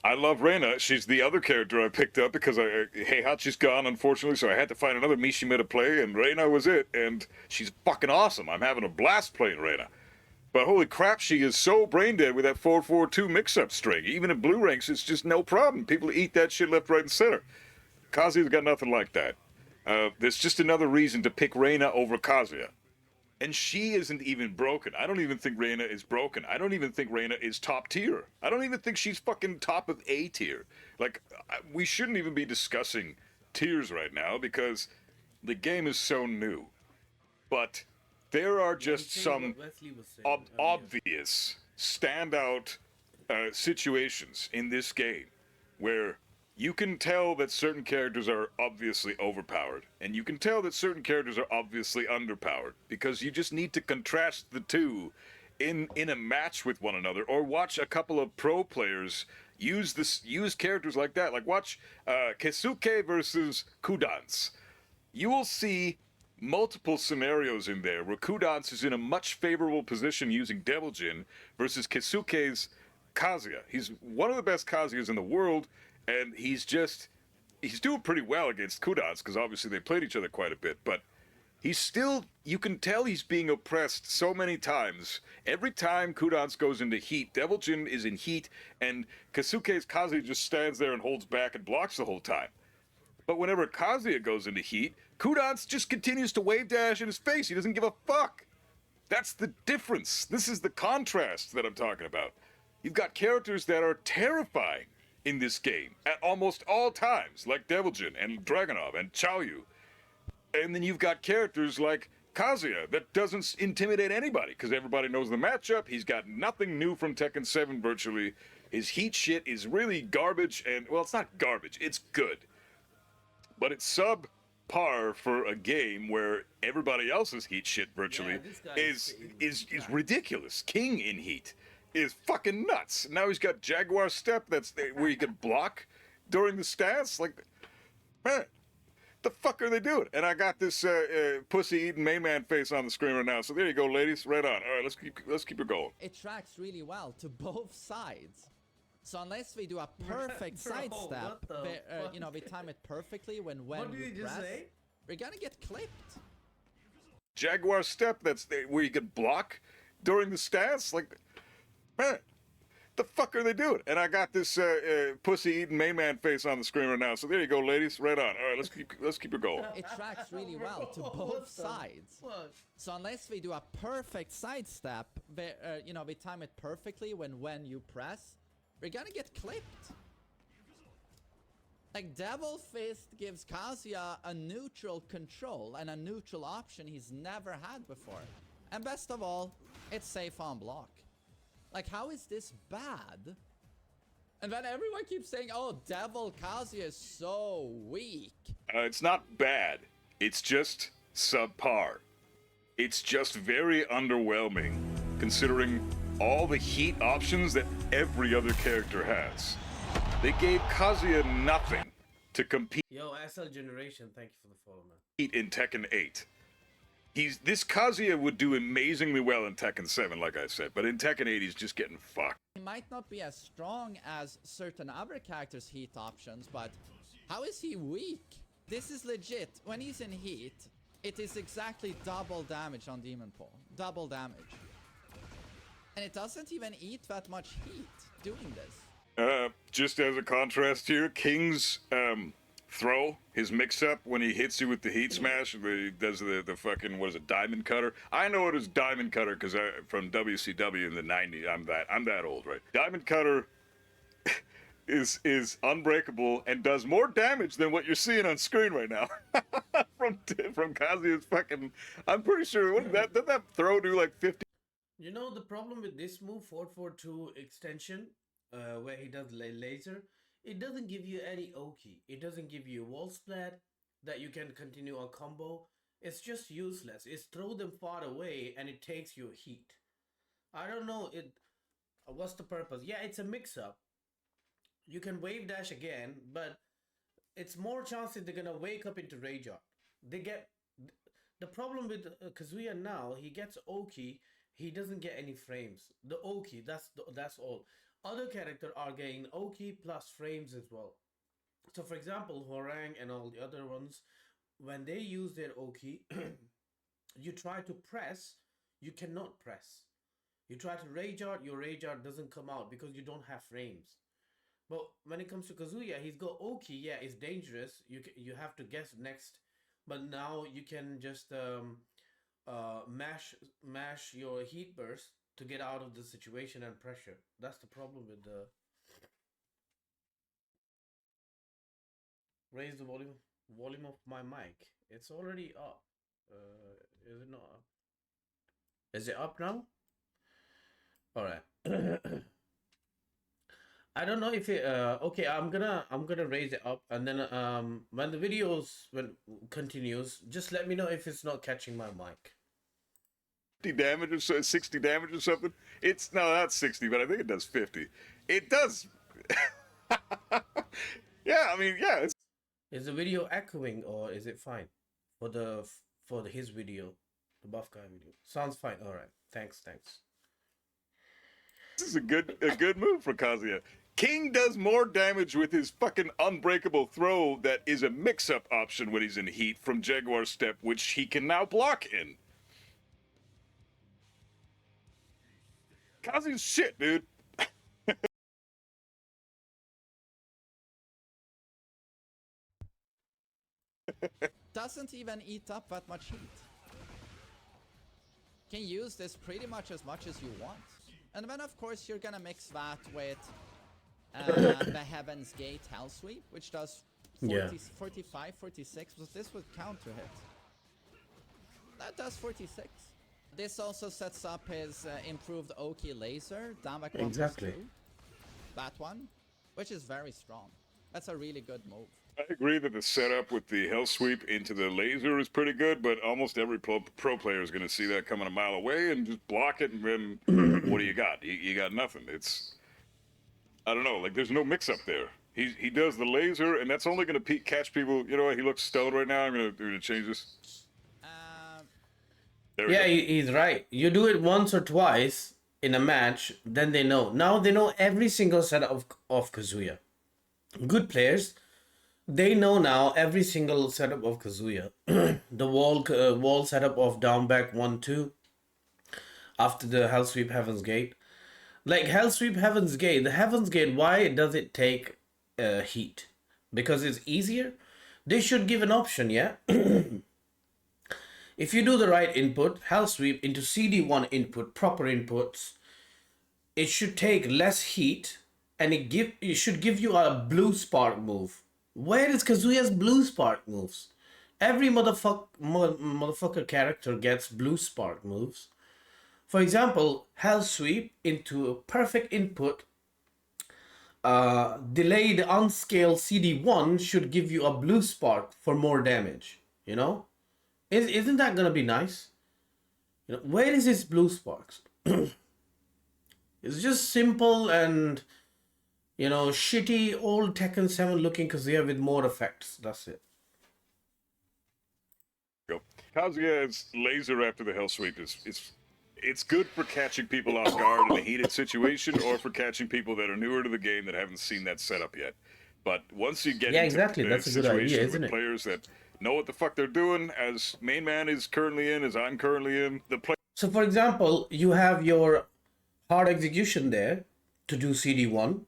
I love Raina. She's the other character I picked up because Heihachi's gone, unfortunately, so I had to find another Mishima to play, and Raina was it. And she's fucking awesome. I'm having a blast playing Raina. But holy crap, she is so brain dead with that 4-4-2 mix-up string. Even in blue ranks, it's just no problem. People eat that shit left, right, and center. Kazuya's got nothing like that. There's just another reason to pick Reina over Kazuya. And she isn't even broken. I don't even think Reina is broken. I don't even think Reina is top tier. I don't even think she's fucking top of A tier. Like, we shouldn't even be discussing tiers right now because the game is so new. But there are Yeah, just he's saying some what Wesley was saying earlier. obvious standout situations in this game where you can tell that certain characters are obviously overpowered, and you can tell that certain characters are obviously underpowered because you just need to contrast the two in a match with one another, or watch a couple of pro players use characters like that. Like watch Kesuke versus Kudans. You will see multiple scenarios in there where Kudans is in a much favorable position using Devil Jin versus Kesuke's Kazuya. He's one of the best Kazuyas in the world, and he's doing pretty well against Kudans because obviously they played each other quite a bit, but he's still, you can tell he's being oppressed so many times. Every time Kudans goes into heat, Devil Jin is in heat, and Kesuke's Kazuya just stands there and holds back and blocks the whole time. But whenever Kazuya goes into heat, Kudans just continues to wave dash in his face. He doesn't give a fuck. That's the difference. This is the contrast that I'm talking about. You've got characters that are terrifying in this game at almost all times, like Devil Jin and Dragonov and Xiaoyu. And then you've got characters like Kazuya that doesn't intimidate anybody because everybody knows the matchup. He's got nothing new from Tekken 7 virtually. His heat shit is really garbage, and well, it's not garbage, it's good. But it's subpar for a game where everybody else's heat shit Yeah, virtually this guy is ridiculous. King in heat is fucking nuts. Now he's got Jaguar Step that's where you can block during the stance. Like, man, the fuck are they doing? And I got this pussy eating main man face on the screen right now. So there you go, ladies. Right on. All right, let's keep it going. It tracks really well to both sides. So unless we do a perfect Bro, sidestep, what the you know, we time it perfectly when What did you you just press, say? we're gonna get clipped. Jaguar Step that's where you can block during the stance. Like, man, the fuck are they doing? And I got this pussy eating main man face on the screen right now. So there you go, ladies. Right on. All right, let's keep it going. It tracks really well to What both the sides. fuck? So unless we do a perfect sidestep, you know, we time it perfectly when you press, we're gonna get clipped. Like, Devil Fist gives Kazuya a neutral control and a neutral option he's never had before. And best of all, it's safe on block. Like, how is this bad? And then everyone keeps saying, oh, Devil Kazuya is so weak. It's not bad. It's just subpar. It's just very underwhelming, considering all the heat options that every other character has. They gave Kazuya nothing to compete Yo, SL Generation, thank you for the follow, man. in Tekken 8. This Kazuya would do amazingly well in Tekken 7, like I said, but in Tekken 8 he's just getting fucked. He might not be as strong as certain other characters' heat options, but how is he weak? This is legit. When he's in heat, it is exactly double damage on Demon Paw. Double damage. And it doesn't even eat that much heat doing this. Just as a contrast here, King's throw, his mix-up when he hits you with the heat smash, he does the fucking, what is it, diamond cutter? I know it as diamond cutter because from WCW in the 90s, I'm that old, right? Diamond cutter is unbreakable and does more damage than what you're seeing on screen right now. from Kazuya's fucking, I'm pretty sure, what did that throw do like 50? You know, the problem with this move, 442 extension, where he does laser, it doesn't give you any Oki. It doesn't give you wall splat that you can continue a combo. It's just useless. It's throw them far away and it takes your heat. I don't know what's the purpose. Yeah, it's a mix-up. You can wave dash again, but it's more chances they're gonna wake up into rage art. They get the problem with Kazuya now. He gets Oki. He doesn't get any frames. The Oki, that's all. Other characters are getting Oki plus frames as well. So for example, Horang and all the other ones, when they use their Oki, you try to press, you cannot press. You try to rage art, your rage art doesn't come out because you don't have frames. But when it comes to Kazuya, he's got Oki. Yeah, it's dangerous. You have to guess next, but now you can just mash your heat burst to get out of the situation and pressure. That's the problem with the raise the volume of my mic. It's already up. Is it not up? Is it up now? All right. I don't know if it. Okay, I'm gonna raise it up, and then when the videos when continues, just let me know if it's not catching my mic. 50 damage or so, 60 damage or something. It's no, not 60, but I think it does 50. It does. Yeah, I mean, yeah, it's Is the video echoing or is it fine for his video, the buff guy video? Sounds fine. All right. Thanks. this is a good move for Kazuya. King does more damage with his fucking unbreakable throw that is a mix-up option when he's in heat from Jaguar Step, which he can now block in. Kazuya's shit, dude. Doesn't even eat up that much heat. Can use this pretty much as you want. And then of course you're gonna mix that with the Heaven's Gate Hell Sweep, which does 40, Yeah. 45, 46, but this would counter hit. That does 46. This also sets up his improved Oki laser, down back 1 Exactly. 2. That one, which is very strong. That's a really good move. I agree that the setup with the Hell Sweep into the laser is pretty good, but almost every pro player is going to see that coming a mile away and just block it, and then what do you got? You got nothing. It's, I don't know, like there's no mix-up there. He does the laser, and that's only going to catch people. You know what? He looks stoned right now. I'm gonna change this. There we Yeah, go. he's right. You do it once or twice in a match, then they know. Now they know every single setup of Kazuya. Good players, they know now every single setup of Kazuya. The wall setup of down back 1 2 after the Hell Sweep Heaven's Gate. Like Hell Sweep Heaven's Gate, the Heaven's Gate, why does it take heat? Because it's easier? They should give an option, yeah? If you do the right input, Hell Sweep into CD1 input, proper inputs, it should take less heat and it should give you a blue spark move. Where is Kazuya's blue spark moves? Every motherfucker character gets blue spark moves. For example, Hell Sweep into a perfect input, delayed unscaled CD1 should give you a blue spark for more damage. You know, isn't that gonna be nice? You know, where is his blue sparks? It's just simple and, you know, shitty old Tekken 7 looking Kazuya with more effects. That's it. Go. Kazuya's laser after the Hell Sweep is it's good for catching people off guard in a heated situation, or for catching people that are newer to the game that haven't seen that setup yet. But once you get Yeah, into exactly. the That's a good situation idea, with isn't it? players that know what the fuck they're doing, as main man is currently in, as I'm currently in, the play So, for example, you have your hard execution there to do CD1,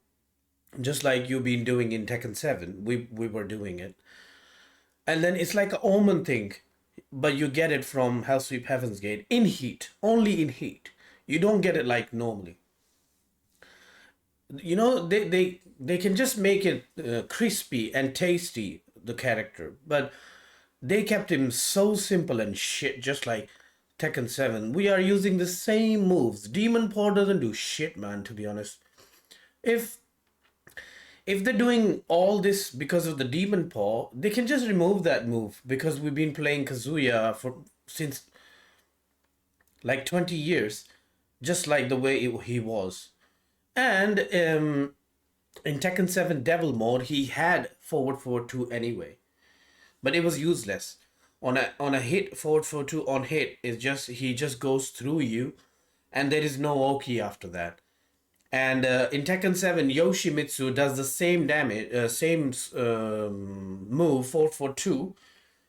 just like you've been doing in Tekken 7. We were doing it. And then it's like an omen thing, but you get it from Hell Sweep Heaven's Gate in heat, only in heat. You don't get it like normally. You know, they can just make it crispy and tasty, the character, but they kept him so simple and shit, just like Tekken 7. We are using the same moves. Demon Paw doesn't do shit, man, to be honest. If they're doing all this because of the Demon Paw, they can just remove that move, because we've been playing Kazuya since like 20 years, just like the way he was. And in Tekken 7 Devil mode, he had forward 4-2 anyway, but it was useless. On a hit, forward 4-2 on hit is just, he just goes through you, and there is no Oki after that. And in Tekken 7, Yoshimitsu does the same damage, same move, 442.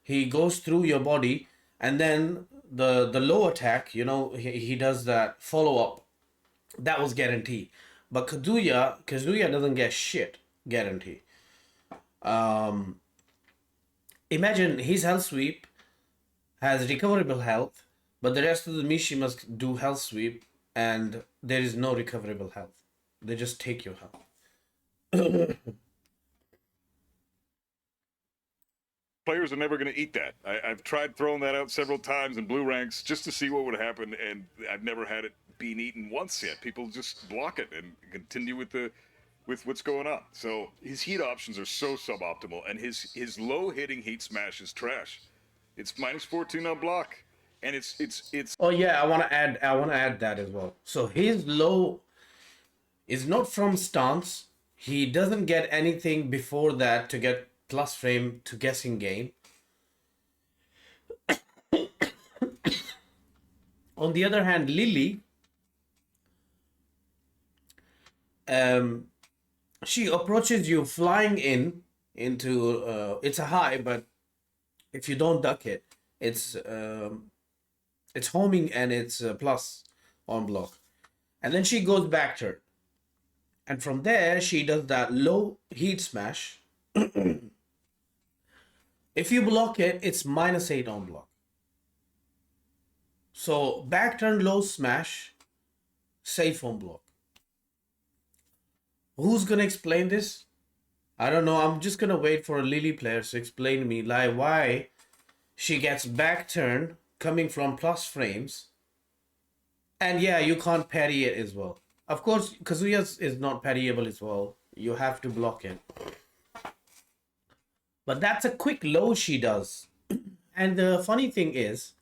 He goes through your body, and then the low attack, you know, he does that follow up. That was guaranteed. But Kazuya doesn't get shit guarantee. Imagine his health sweep has recoverable health, but the rest of the Mishi must do health sweep, and there is no recoverable health. They just take your health. Players are never going to eat that. I've tried throwing that out several times in blue ranks just to see what would happen, and I've never had it being eaten once yet. People just block it and continue with what's going on. So his heat options are so suboptimal, and his low hitting heat smash is trash. It's minus 14 on block, and it's Oh yeah, I want to add that as well. So his low is not from stance. He doesn't get anything before that to get plus frame to guessing game. On the other hand, Lily, she approaches you flying into it's a high, but if you don't duck it, it's homing and it's plus on block, and then she goes back turn, and from there she does that low heat smash. If you block it, it's minus 8 on block. So back turn low smash, safe on block. Who's gonna explain this? I don't know. I'm just gonna wait for a Lily player to explain to me like why she gets back turn coming from plus frames. And yeah, you can't parry it as well. Of course, Kazuya's is not parryable as well. You have to block it. But that's a quick low she does. And the funny thing is,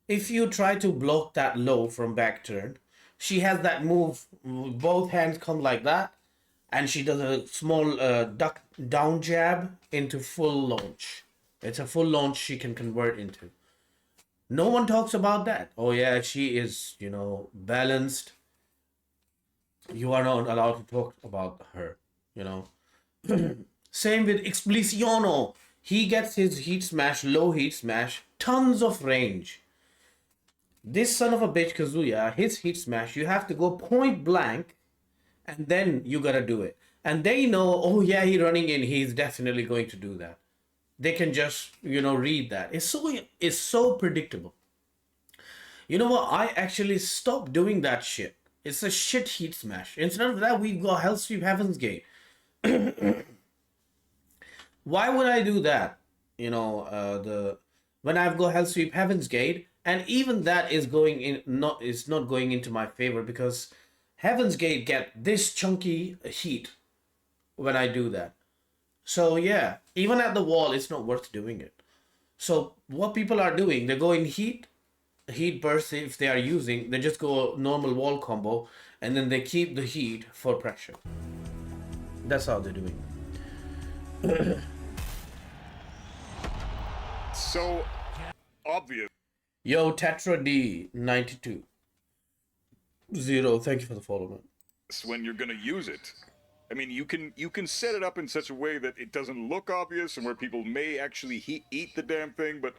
if you try to block that low from back turn, she has that move, both hands come like that, and she does a small duck down jab into full launch. It's a full launch she can convert into. No one talks about that. Oh yeah, she is, you know, balanced. You are not allowed to talk about her, you know. Same with Expliciono. He gets his heat smash, low heat smash, tons of range. This son of a bitch Kazuya, his heat smash, you have to go point blank, and then you gotta do it. And they know, oh yeah, he's running in, he's definitely going to do that. They can just, you know, read that. It's so predictable. You know what? I actually stopped doing that shit. It's a shit heat smash. Instead of that, we've got Hell Sweep Heaven's Gate. Why would I do that? You know, when I've got Hell Sweep Heaven's Gate, and even that is not going into my favor because Heaven's Gate get this chunky heat when I do that. So yeah, even at the wall, it's not worth doing it. So what people are doing, they go in heat burst if they are using, they just go normal wall combo, and then they keep the heat for pressure. That's how they're doing. so obvious Yo, Tetra D 92 0. Thank you for the follow, man. when you're going to use it. I mean, you can set it up in such a way that it doesn't look obvious and where people may actually eat the damn thing, but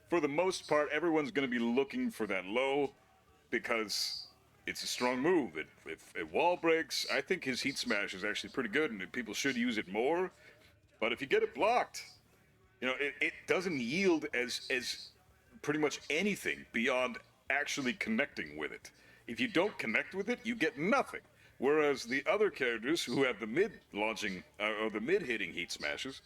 for the most part, everyone's going to be looking for that low because it's a strong move. If it wall breaks, I think his heat smash is actually pretty good, and people should use it more. But if you get it blocked, you know, it doesn't yield as pretty much anything beyond actually connecting with it. If you don't connect with it, you get nothing. Whereas the other characters who have the mid launching or the mid hitting heat smashes,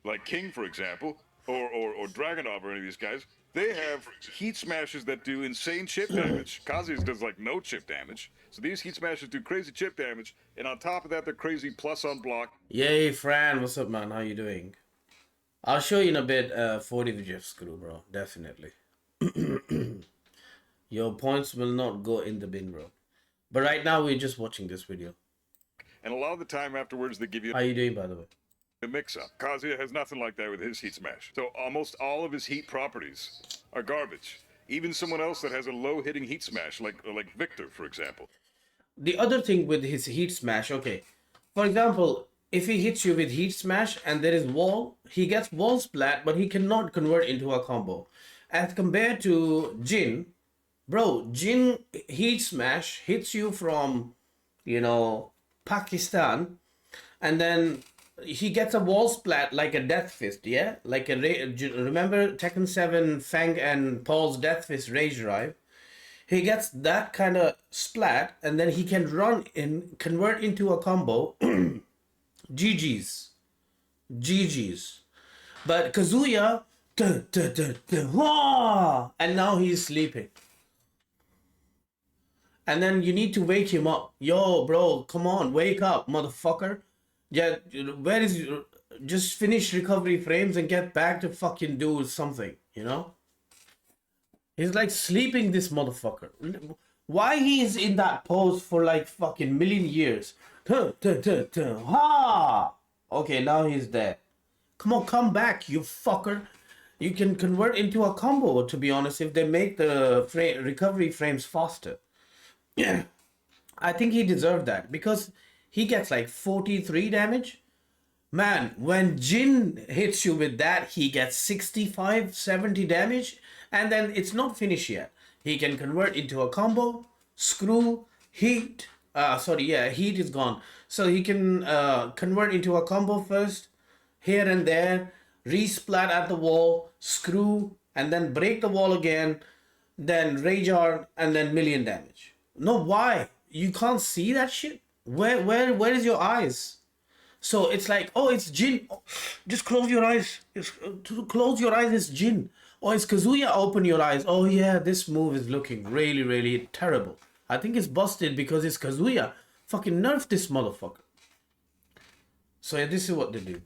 like King for example, or Dragonov or any of these guys, they have heat smashes that do insane chip damage. Kazuya's does like no chip damage. So these heat smashes do crazy chip damage, and on top of that, they're crazy plus on block. Yay, Fran, what's up, man? How you doing? I'll show you in a bit 40 with Jeff Screw, bro. Definitely. Your points will not go in the bin, bro. But right now, we're just watching this video. And a lot of the time afterwards, they give you How you doing, by the way? a mix-up. Kazuya has nothing like that with his heat smash. So almost all of his heat properties are garbage. Even someone else that has a low-hitting heat smash, like Victor, for example. the other thing with his heat smash, okay, for example, if he hits you with heat smash and there is wall, he gets wall splat, but he cannot convert into a combo. As compared to Jin, bro, Jin heat smash hits you from, you know, Pakistan, and then he gets a wall splat like a death fist, yeah, like a remember Tekken 7 Fang and Paul's death fist rage drive. He gets that kind of splat, and then he can run in, convert into a combo. GG's, GG's. But Kazuya, dun, dun, dun, dun, wah, and now he's sleeping. And then you need to wake him up. Yo, bro, come on, wake up, motherfucker. Yeah, where is your, just finish recovery frames and get back to fucking do something, you know? He's like sleeping, this motherfucker. Why he is in that pose for like fucking million years? Ha! Okay, now he's dead. Come on, come back, you fucker. You can convert into a combo, to be honest, if they make the recovery frames faster. Yeah, I think he deserved that because he gets like 43 damage. Man, when Jin hits you with that, he gets 65, 70 damage, and then it's not finished yet. He can convert into a combo, screw, heat. Heat is gone. So he can convert into a combo first, here and there, resplat at the wall, screw, and then break the wall again, then rage arm, and then million damage. No, why? You can't see that shit? Where is your eyes? So it's like, oh, it's Jin. Oh, just close your eyes. To close your eyes, it's Jin. Oh, it's Kazuya. Open your eyes. Oh yeah, this move is looking really, really terrible. I think it's busted because it's Kazuya. Fucking nerf this motherfucker. So yeah, this is what they do.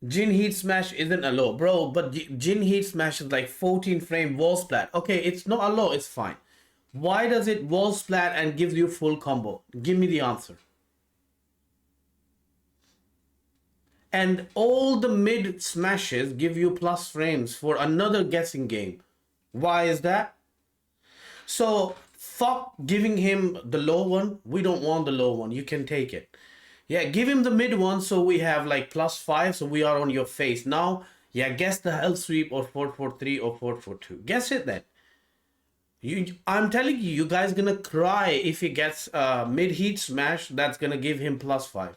Jin heat smash isn't a low, bro. But Jin heat smash is like 14 frame wall splat. Okay, it's not a low. It's fine. Why does it wall splat and gives you full combo? Give me the answer. And all the mid smashes give you plus frames for another guessing game. Why is that? So fuck giving him the low one. We don't want the low one. You can take it. Yeah, give him the mid one so we have like +5, so we are on your face. Now, yeah, guess the hell sweep or 443 or 442. Guess it then. I'm telling you, you guys gonna cry if he gets mid heat smash. That's gonna give him +5.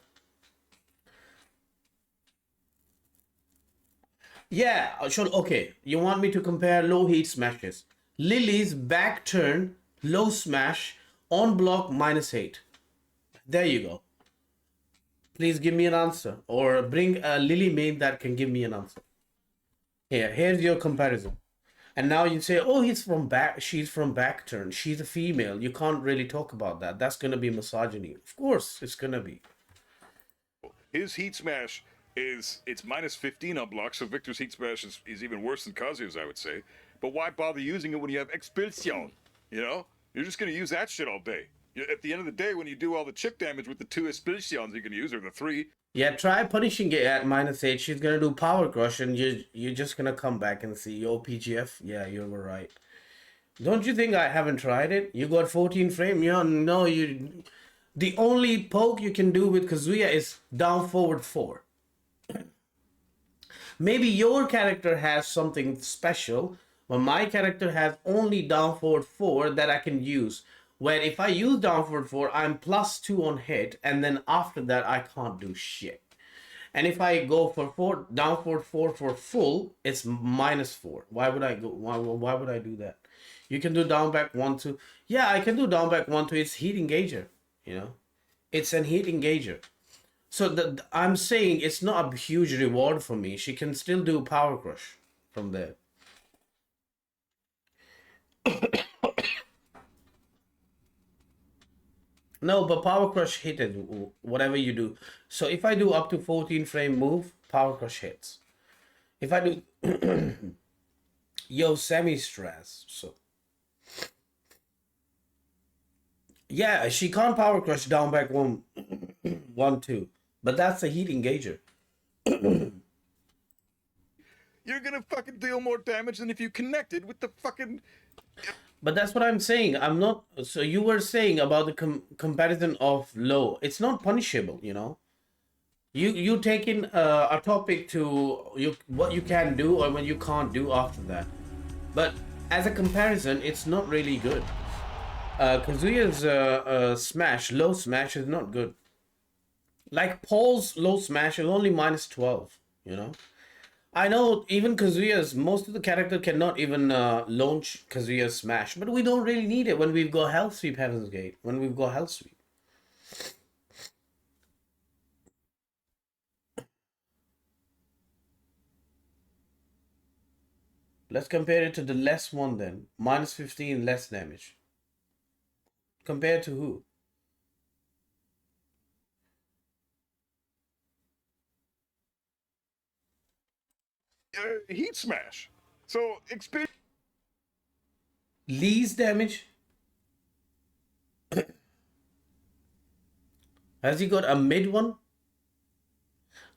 Yeah, sure. Okay, you want me to compare low heat smashes? Lily's back turn low smash on block -8. There you go. Please give me an answer, or bring a Lily main that can give me an answer. Here's your comparison. And now you say, oh, she's from back turn. She's a female. You can't really talk about that. That's going to be misogyny. Of course, it's going to be. His heat smash it's -15 on block, so Victor's heat smash is even worse than Kazuya's, I would say. But why bother using it when you have Expulsion? You know? You're just going to use that shit all day. At the end of the day, when you do all the chip damage with the 2 Expulsions you can use, or the 3... Yeah, try punishing it at -8. She's gonna do power crush, and you're just gonna come back and see, yo, PGF. Yeah, you were right. Don't you think I haven't tried it? You got 14 frame. Yeah, no, you. The only poke you can do with Kazuya is down forward 4. Maybe your character has something special, but my character has only down forward 4 that I can use. Where if I use down forward 4, I'm +2 on hit, and then after that I can't do shit. And if I go for down forward 4 for full, it's -4. Why would I go? Why would I do that? You can do down back 1 2. Yeah, I can do down back 1 2. It's heat engager. You know, it's an heat engager. So I'm saying it's not a huge reward for me. She can still do power crush from there. No, but power crush hit it, whatever you do. So if I do up to 14 frame move, power crush hits. If I do yo semi-stress, so yeah, she can't power crush down back 1 1 2, but that's a heat engager. You're gonna fucking deal more damage than if you connected with the fucking But that's what I'm saying. I'm not. So you were saying about the comparison of low. It's not punishable, you know. You take in a topic to you what you can do or what you can't do after that. But as a comparison, it's not really good. Kazuya's smash, low smash is not good. Like Paul's low smash is only minus 12, you know. I know even Kazuya's, most of the character cannot even launch Kazuya's smash, but we don't really need it when we've got Hell Sweep Heaven's Gate, when we've got Hell Sweep. Let's compare it to the less one then. Minus 15 less damage. Compared to who? Heat smash. So experience. Lee's damage? Has he got a mid one?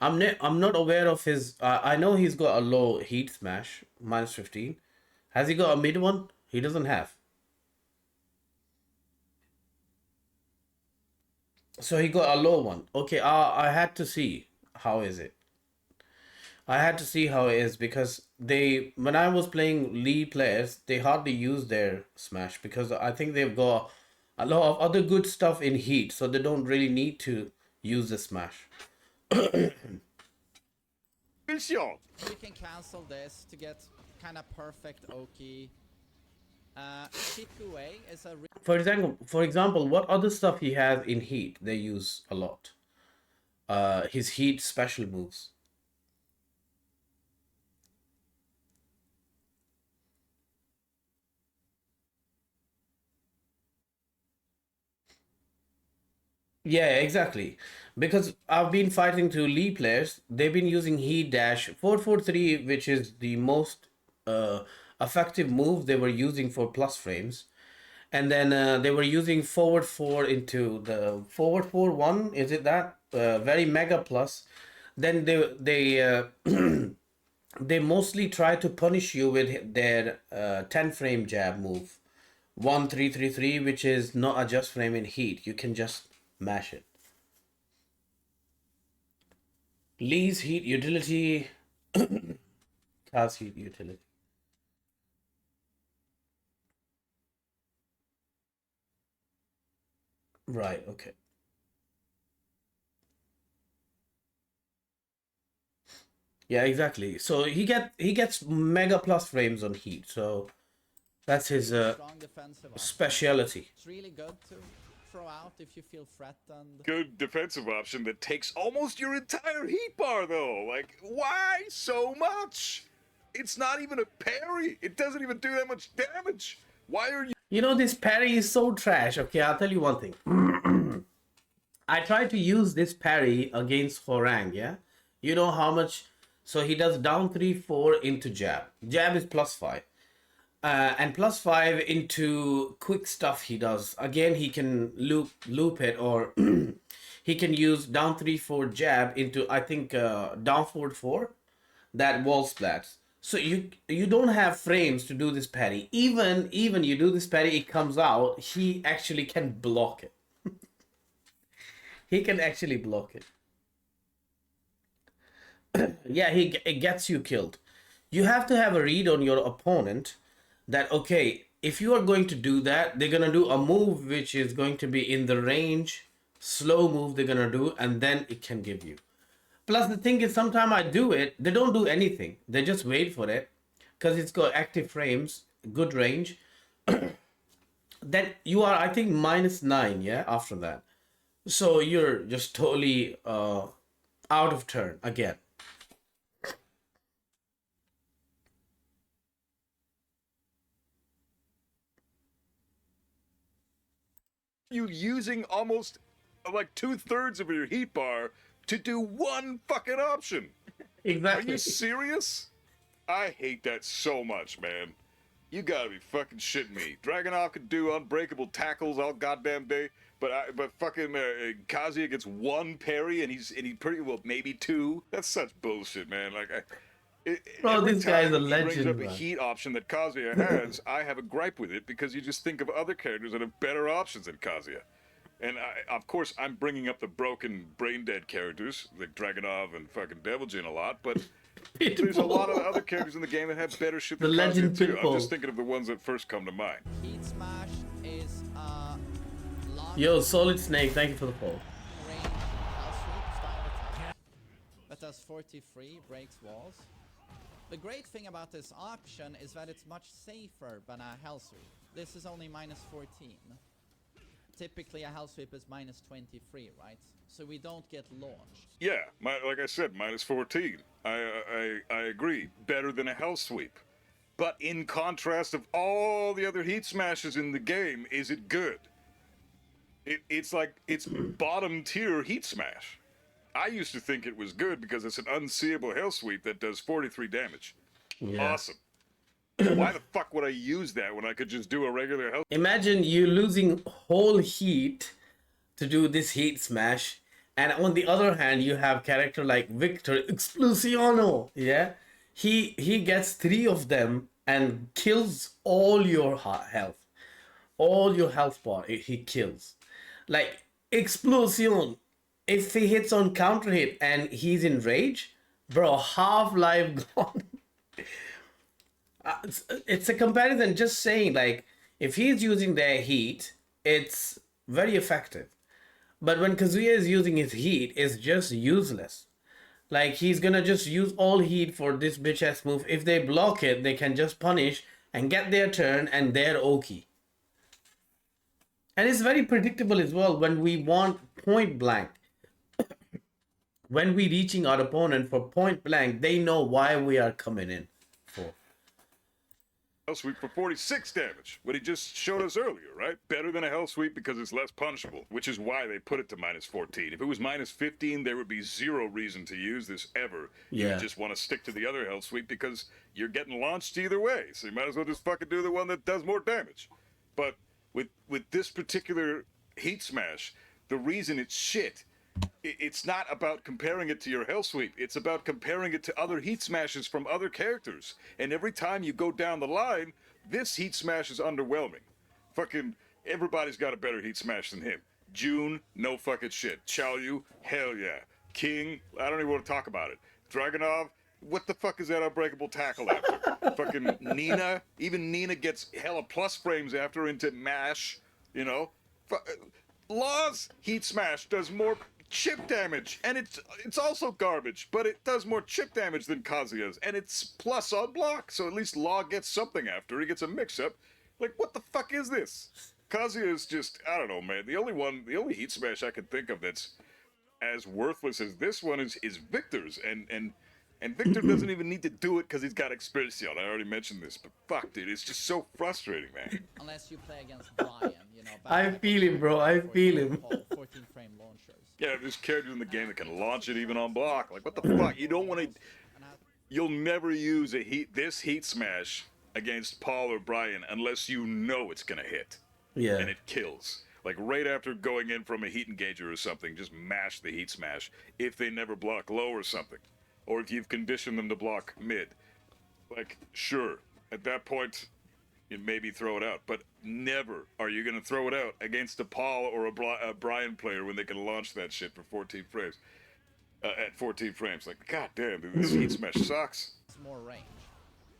I'm not aware of his. I know he's got a low heat smash, minus 15. Has he got a mid one? He doesn't have. So he got a low one. Okay, I had to see. How is it? I had to see how it is because when I was playing Lee players, they hardly use their smash because I think they've got a lot of other good stuff in heat, so they don't really need to use the smash. You can cancel this to get kind of perfect Oki. Shikue is a For example, what other stuff he has in heat they use a lot? His heat special moves. Yeah, exactly. Because I've been fighting to Lee players, they've been using Heat Dash 443, which is the most effective move they were using for plus frames. And then they were using forward 4 into the forward 4 1, is it that? Very mega plus. Then they mostly try to punish you with their 10 frame jab move. 1333, which is not a just frame in heat. You can just mash it. Lee's heat utility. Kaz heat utility. Right, okay. Yeah, exactly. So he gets mega plus frames on heat. So that's his strong defensive option. speciality. It's really good to throw out if you feel threatened. Good defensive option that takes almost your entire heat bar, though. Like, why so much? It's not even a parry. It doesn't even do that much damage. Why are you? You know, this parry is so trash. Okay, I'll tell you one thing. I tried to use this parry against Horang, yeah? You know how much... So he does down 3, 4 into jab. Jab is plus 5. And plus 5 into quick stuff he does. Again, he can loop it, or he can use down 3, 4 jab into, I think, down forward 4. That wall splats. So you don't have frames to do this parry. Even you do this parry, it comes out. He actually can block it. He can actually block it. Yeah, it gets you killed. You have to have a read on your opponent that, okay, if you are going to do that, they're going to do a move which is going to be in the range, slow move they're going to do, and then it can give you. Plus, the thing is, sometimes I do it, they don't do anything. They just wait for it because it's got active frames, good range. Then you are, I think, -9, yeah, after that. So you're just totally out of turn again. You using almost like 2/3 of your heat bar to do one fucking option? Exactly. Are you serious? I hate that so much, man. You gotta be fucking shitting me. Dragunov could do unbreakable tackles all goddamn day, but fucking Kazuya gets one parry and he pretty well maybe two. That's such bullshit, man. Like Bro, Every this guy is a time he brings legend, up a man. heat option that Kazuya has, I have a gripe with it because you just think of other characters that have better options than Kazuya. And of course, I'm bringing up the broken, brain-dead characters like Dragonov and fucking Deviljin a lot, but there's a lot of other characters in the game that have better shit The than Kazuya legend too. I'm Pitbull. just thinking of the ones that first come to mind. Heat Smash is long Yo, Solid Snake, thank you for the follow. range house sweep style attack that does 43, breaks walls. The great thing about this option is that it's much safer than a hell sweep. This is only minus 14. Typically a hell sweep is minus 23, right? So we don't get launched. Yeah, like I said, minus 14. I agree. Better than a hell sweep. But in contrast of all the other heat smashes in the game, is it good? It's like, it's bottom tier heat smash. I used to think it was good because it's an unseeable hell sweep that does 43 damage. Yeah. Awesome. Why the fuck would I use that when I could just do a regular hell? Imagine you losing whole heat to do this heat smash, and on the other hand, you have character like Victor Explosiono. Yeah, he gets 3 of them and kills all your health bar. He kills, like Explosion. If he hits on counter hit and he's in rage, bro, half life gone. It's a comparison, just saying, like, if he's using their heat, it's very effective. But when Kazuya is using his heat, it's just useless. Like, he's gonna just use all heat for this bitch ass move. If they block it, they can just punish and get their turn and they're okay. And it's very predictable as well when we want point blank. When we reaching our opponent for point blank, they know why we are coming in for. Hell sweep for 46 damage. What he just showed us earlier, right? Better than a hell sweep because it's less punishable, which is why they put it to minus 14. If it was minus 15, there would be zero reason to use this ever. You Yeah. would just want to stick to the other hell sweep because you're getting launched either way. So you might as well just fucking do the one that does more damage. But with this particular heat smash, the reason it's shit, it's not about comparing it to your hell sweep. It's about comparing it to other heat smashes from other characters. And every time you go down the line, this heat smash is underwhelming. Fucking everybody's got a better heat smash than him. June, no fucking shit. Xiaoyu, hell yeah. King, I don't even want to talk about it. Dragonov, what the fuck is that unbreakable tackle after? Fucking Nina, even Nina gets hella plus frames after into MASH, you know? Law's heat smash does more chip damage, and it's also garbage, but it does more chip damage than Kazuya's, and it's plus on block, so at least Law gets something after. He gets a mix-up. Like, what the fuck is this? Kazuya is just, I don't know, man. The only heat smash I can think of that's as worthless as this one is Victor's, and Victor doesn't even need to do it because he's got Expedition. I already mentioned this, but fuck, dude, it's just so frustrating, man. Unless you play against Brian, you know. I feel him, bro. I feel him. 14 frame launchers. Yeah, there's characters in the game that can launch it even on block. Like, what the fuck? You don't want to. You'll never use this heat smash against Paul or Brian unless you know it's gonna hit. Yeah. And it kills. Like right after going in from a heat engager or something, just mash the heat smash if they never block low or something. Or if you've conditioned them to block mid. Like, sure, at that point, you maybe throw it out. But never are you going to throw it out against a Paul or a Brian player when they can launch that shit for 14 frames. At 14 frames. Like, god damn, dude, this heat smash sucks. It's more range.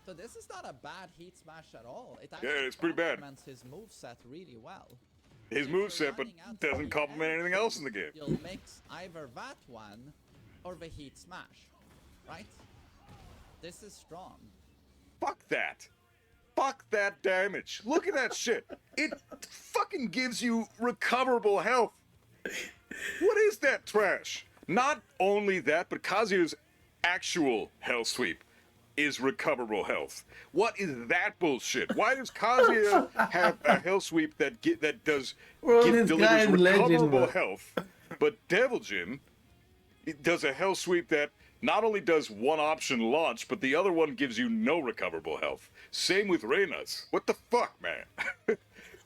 So this is not a bad heat smash at all. It it's pretty bad. complements his moveset really well. His moveset, but doesn't complement anything else in the game. You'll mix either that one or the heat smash, right? This is strong. Fuck that. Fuck that damage. Look at that shit. It fucking gives you recoverable health. What is that trash? Not only that, but Kazuya's actual hell sweep is recoverable health. What is that bullshit? Why does Kazuya have a hell sweep that delivers recoverable health, but Deviljin does a hell sweep that not only does one option launch, but the other one gives you no recoverable health. Same with Reina's. What the fuck, man?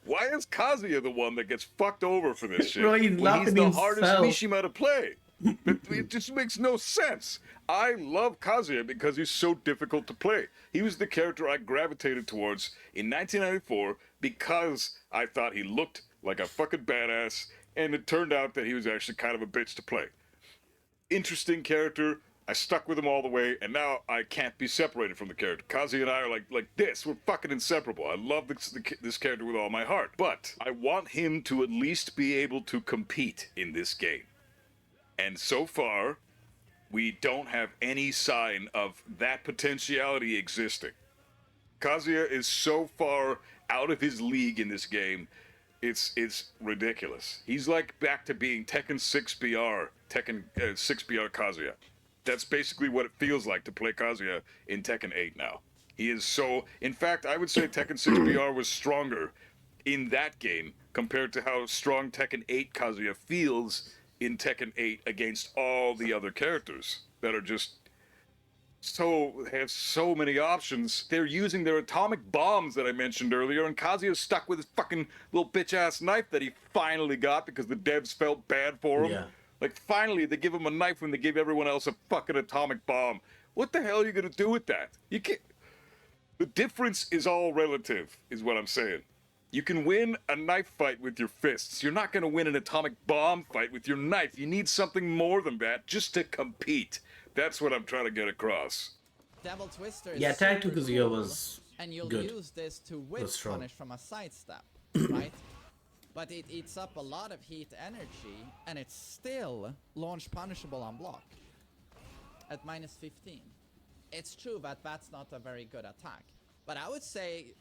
Why is Kazuya the one that gets fucked over for this shit? Bro, he's when he's the hardest Mishima to play. It just makes no sense. I love Kazuya because he's so difficult to play. He was the character I gravitated towards in 1994 because I thought he looked like a fucking badass, and it turned out that he was actually kind of a bitch to play. Interesting character. I stuck with him all the way, and now I can't be separated from the character. Kazuya and I are like this. We're fucking inseparable. I love this character with all my heart. But I want him to at least be able to compete in this game. And so far, we don't have any sign of that potentiality existing. Kazuya is so far out of his league in this game, it's ridiculous. He's like back to being Tekken 6BR, Tekken 6BR Kazuya. That's basically what it feels like to play Kazuya in Tekken 8 now. He is so... In fact, I would say Tekken 6BR was stronger in that game compared to how strong Tekken 8 Kazuya feels in Tekken 8 against all the other characters that are just have so many options. They're using their atomic bombs that I mentioned earlier, and Kazuya's stuck with his fucking little bitch-ass knife that he finally got because the devs felt bad for him. Yeah. Like, finally, they give him a knife when they give everyone else a fucking atomic bomb. What the hell are you gonna do with that? You can't... The difference is all relative, is what I'm saying. You can win a knife fight with your fists. You're not gonna win an atomic bomb fight with your knife. You need something more than that just to compete. That's what I'm trying to get across. Devil Twister is Yeah, Attack to super Kazuya cool, was and you'll good. use this to whip Was strong. punish from a sidestep, right? But it eats up a lot of heat energy, and it's still launch punishable on block at minus 15. It's true that that's not a very good attack, but I would say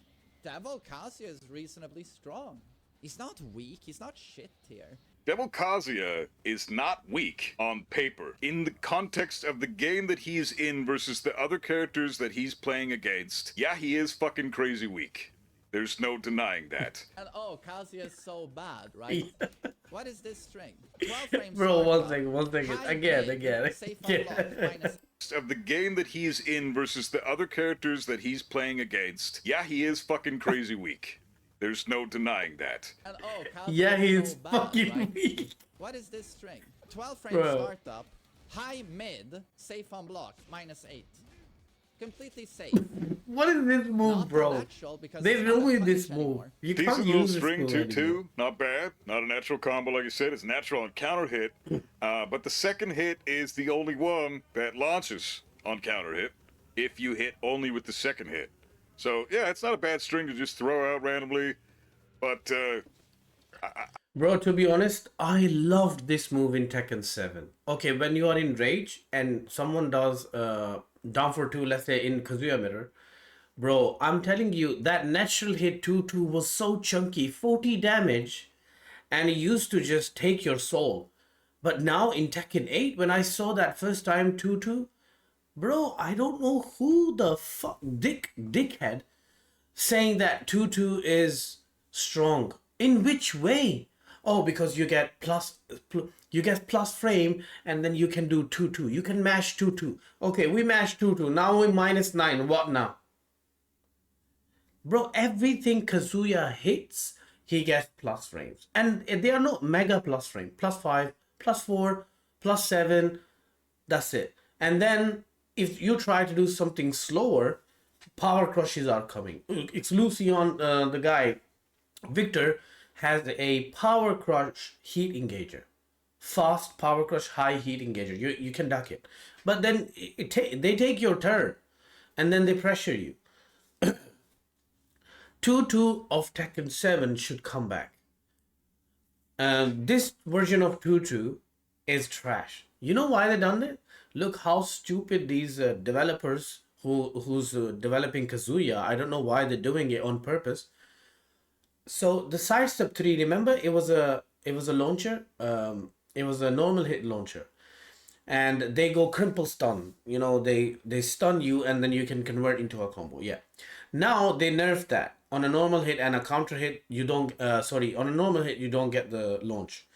Devil Kazuya is reasonably strong. He's not weak, he's not shit tier. Devil Kazuya is not weak on paper. In the context of the game that he's in versus the other characters that he's playing against, yeah, he is fucking crazy weak. There's no denying that. And oh, Kazuya is so bad, right? What is this string? 12 frames. Bro, start one up. second. High Again. grade, safe on block, minus Of the game that he's in versus the other characters that he's playing against, yeah, he is fucking crazy weak. There's no denying that. and oh, Kazuya Yeah, is he's so bad, fucking right? weak. What is this string? 12 frames Bro. startup, high mid, safe on block, minus 8. Completely safe. What is this move, Not bro? natural because They it's not a ruined punish this move. anymore. You Decent can't little use this string move 2-2, anymore. not bad. Not a natural combo like you said. It's natural on counter hit. But the second hit is the only one that launches on counter hit if you hit only with the second hit. So yeah, it's not a bad string to just throw out randomly. But Bro, to be honest, I loved this move in Tekken 7. Okay, when you are in rage and someone does down for 2, let's say in Kazuya mirror, bro, I'm telling you, that natural hit 2-2 was so chunky, 40 damage, and it used to just take your soul. But now in Tekken 8, when I saw that first time 2-2, bro, I don't know who the fuck, dickhead, saying that 2-2 is strong. In which way? Oh, because you get plus frame, and then you can do 2-2. You can mash 2-2. Okay, we mash 2-2. Now we minus 9. What now? Bro, everything Kazuya hits, he gets plus frames. And they are not mega plus frame. Plus 5, plus 4, plus 7. That's it. And then if you try to do something slower, power crushes are coming. It's Lucian, the guy, Victor, has a power crush heat engager. Fast power crush high heat engager. You can duck it. But then they take your turn and then they pressure you. 2-2 of Tekken 7 should come back. This version of 2-2 is trash. You know why they done it? Look how stupid these developers who's developing Kazuya. I don't know why they're doing it on purpose. So the sidestep 3, remember, it was a launcher. It was a normal hit launcher, and they go crumple stun. You know, they stun you, and then you can convert into a combo. Yeah. Now they nerfed that. On a normal hit and a counter hit, you don't. On a normal hit, you don't get the launch.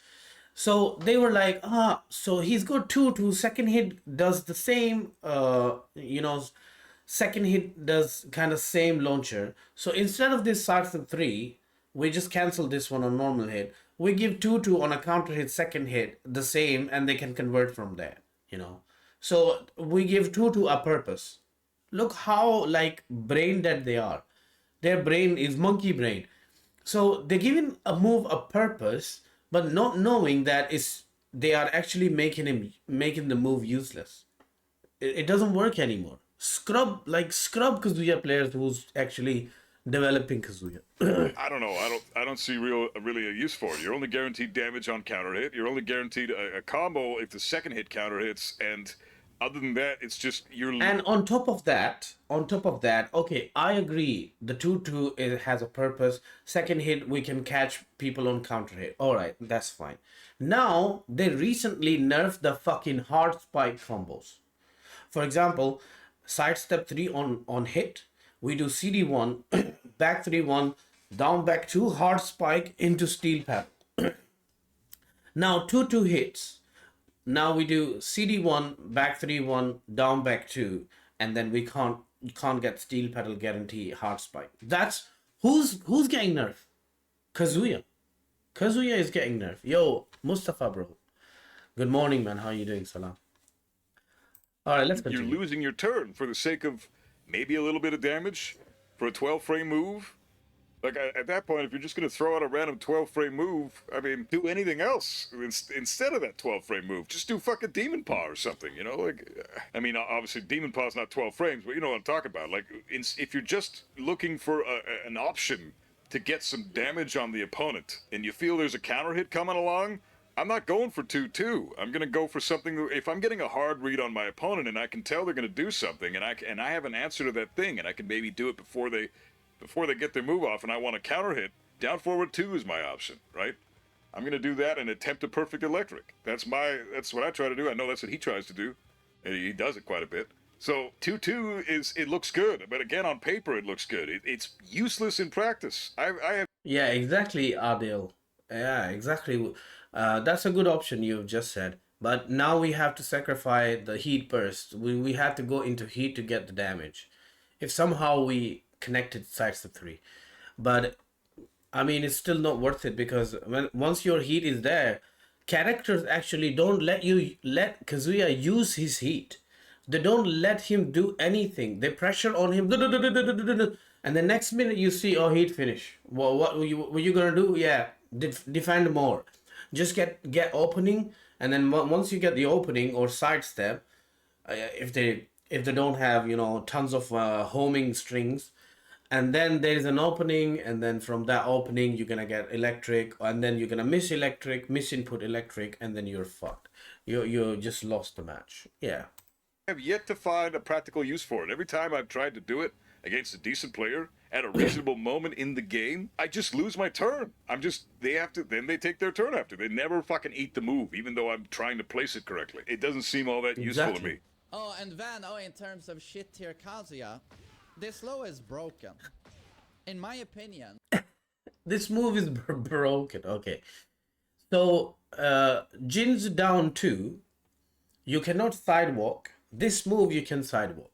So they were like, so he's got 2-2. Second hit does the same. Second hit does kind of same launcher. So instead of this sidestep 3, we just cancel this one on normal hit. we give 2-2 on a counter hit, second hit, the same, and they can convert from there, you know. So we give 2-2 a purpose. Look how like brain dead they are. Their brain is monkey brain. So they're giving a move a purpose, but not knowing that it's they are actually making the move useless. It doesn't work anymore. Scrub Kazuya players who's actually developing Kazuya. I don't know. I don't see really a use for it. You're only guaranteed damage on counter hit. You're only guaranteed a combo if the second hit counter hits, and other than that, it's just you're. And on top of that, okay, I agree. The 2-2 has a purpose. Second hit, we can catch people on counter hit. All right, that's fine. Now they recently nerfed the fucking hard spike combos. For example, sidestep 3 on hit, we do CD1, back 3-1, down back 2, hard spike into steel paddle. Now 2-2 hits. Now we do CD1, back 3-1, down back 2, and then we can't get steel pedal guarantee hard spike. That's who's getting nerfed? Kazuya. Kazuya is getting nerfed. Yo, Mustafa bro. Good morning, man. How you doing, Salam? All right, let's continue. You're losing your turn for the sake of maybe a little bit of damage for a 12-frame move. Like, at that point, if you're just going to throw out a random 12-frame move, I mean, do anything else instead of that 12-frame move. Just do fucking Demon Paw or something, you know? Like, I mean, obviously, Demon Paw's not 12 frames, but you know what I'm talking about. Like, if you're just looking for an option to get some damage on the opponent, and you feel there's a counter hit coming along, I'm not going for 2-2. I'm going to go for something. If I'm getting a hard read on my opponent and I can tell they're going to do something, and I have an answer to that thing, and I can maybe do it before they get their move off, and I want a counter hit, down forward 2 is my option, right? I'm going to do that and attempt a perfect electric. That's what I try to do. I know that's what he tries to do, and he does it quite a bit. So 2-2 it looks good, but again, on paper it looks good. It's useless in practice. I have. Yeah, exactly, Adil. Yeah, exactly. That's a good option you've just said. But now we have to sacrifice the heat burst. We have to go into heat to get the damage. If somehow we connected sidestep 3. But I mean, it's still not worth it because once your heat is there, characters actually don't let Kazuya use his heat. They don't let him do anything. They pressure on him, and the next minute you see, oh, heat finish. Well, what were you gonna do? Yeah, defend more. Just get opening, and then once you get the opening or sidestep, if they don't have tons of homing strings, and then there is an opening, and then from that opening you're gonna get electric, and then you're gonna miss electric, miss input electric, and then you're fucked. You just lost the match. Yeah. I have yet to find a practical use for it. Every time I've tried to do it against a decent player at a reasonable moment in the game, I just lose my turn. Then they take their turn after. They never fucking eat the move, even though I'm trying to place it correctly. It doesn't seem all that useful to me. Oh, and Van, in terms of shit tier Kazuya, this low is broken. In my opinion. This move is broken. Okay. So, Jin's down 2. You cannot sidewalk. This move you can sidewalk.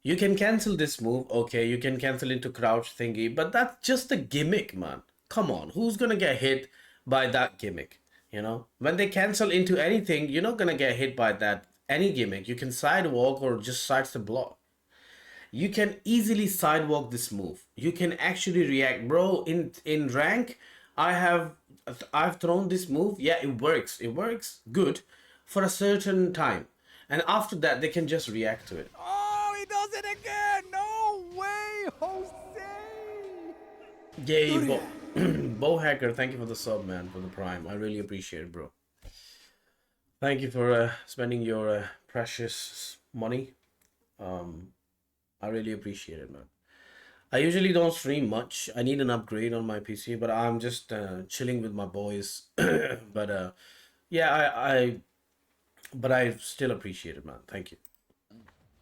You can cancel this move. Okay, you can cancel into crouch thingy. But that's just a gimmick, man. Come on. Who's going to get hit by that gimmick? When they cancel into anything, you're not going to get hit by that. Any gimmick. You can sidewalk or just sidestep block. You can easily sidewalk this move. You can actually react. Bro, in rank, I've thrown this move. Yeah, it works. It works good for a certain time. And after that, they can just react to it. Oh, he does it again! No way, Jose! Yay, Bo Hacker, thank you for the sub, man, for the prime. I really appreciate it, bro. Thank you for spending your precious money. I really appreciate it, man. I usually don't stream much. I need an upgrade on my PC, but I'm just chilling with my boys. But yeah, but I still appreciate it, man. Thank you.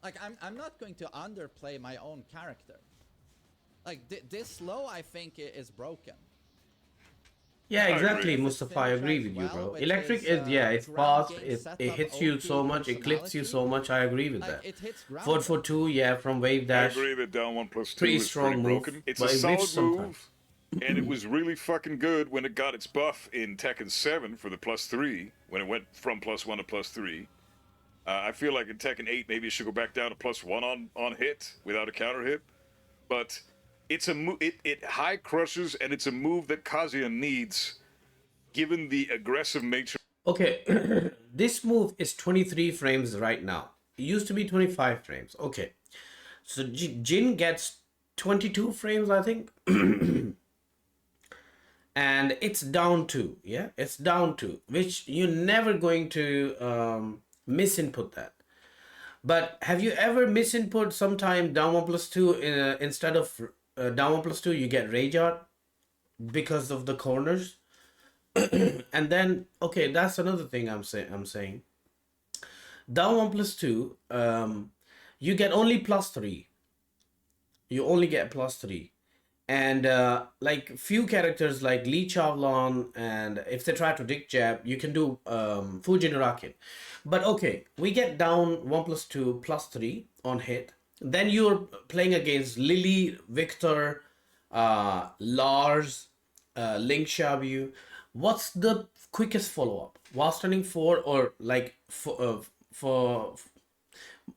Like, I'm not going to underplay my own character. Like, this low, I think, is broken. Yeah, exactly, Mustafa. I agree with you, bro. Electric is, it's fast. It hits you so much. It clips you so much. I agree with that. 4-4-2, yeah, from wave dash. I agree that down 1+2 pretty is strong pretty move, broken. It's but a it solid glitches move. sometimes. and it was really fucking good when it got its buff in Tekken 7 for the +3, when it went from +1 to +3. I feel like in Tekken 8 maybe it should go back down to +1 on hit without a counter hit, but it's it high crushes, and it's a move that Kazuya needs given the aggressive nature. Okay, this move is 23 frames right now. It used to be 25 frames. Okay, so Jin gets 22 frames, I think. And it's down to, yeah, it's down to, which you're never going to misinput that. But have you ever misinput sometime down 1+2 instead of down 1+2 you get rage art because of the corners? And then, okay, that's another thing I'm saying down 1+2, you get only +3. You only get +3. And like few characters like Lee Chavlon, and if they try to dick jab, you can do Fujin Rakin. But okay, we get down 1+2 +3 on hit. Then you're playing against Lily, Victor, Lars, Link Xiaoyu. What's the quickest follow up? While stunning 4, or like for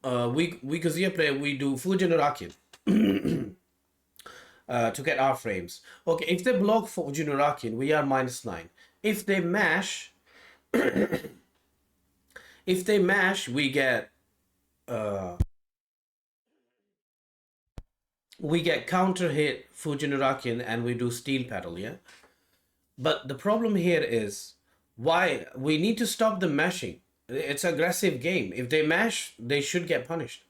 we Kazuya play, we do Fujin Rakin to get our frames. Okay, if they block for Junurakin, we are -9. If they mash, we get counter hit Fujinurakin, and we do steel pedal, yeah. But the problem here is why we need to stop the mashing. It's aggressive game. If they mash, they should get punished.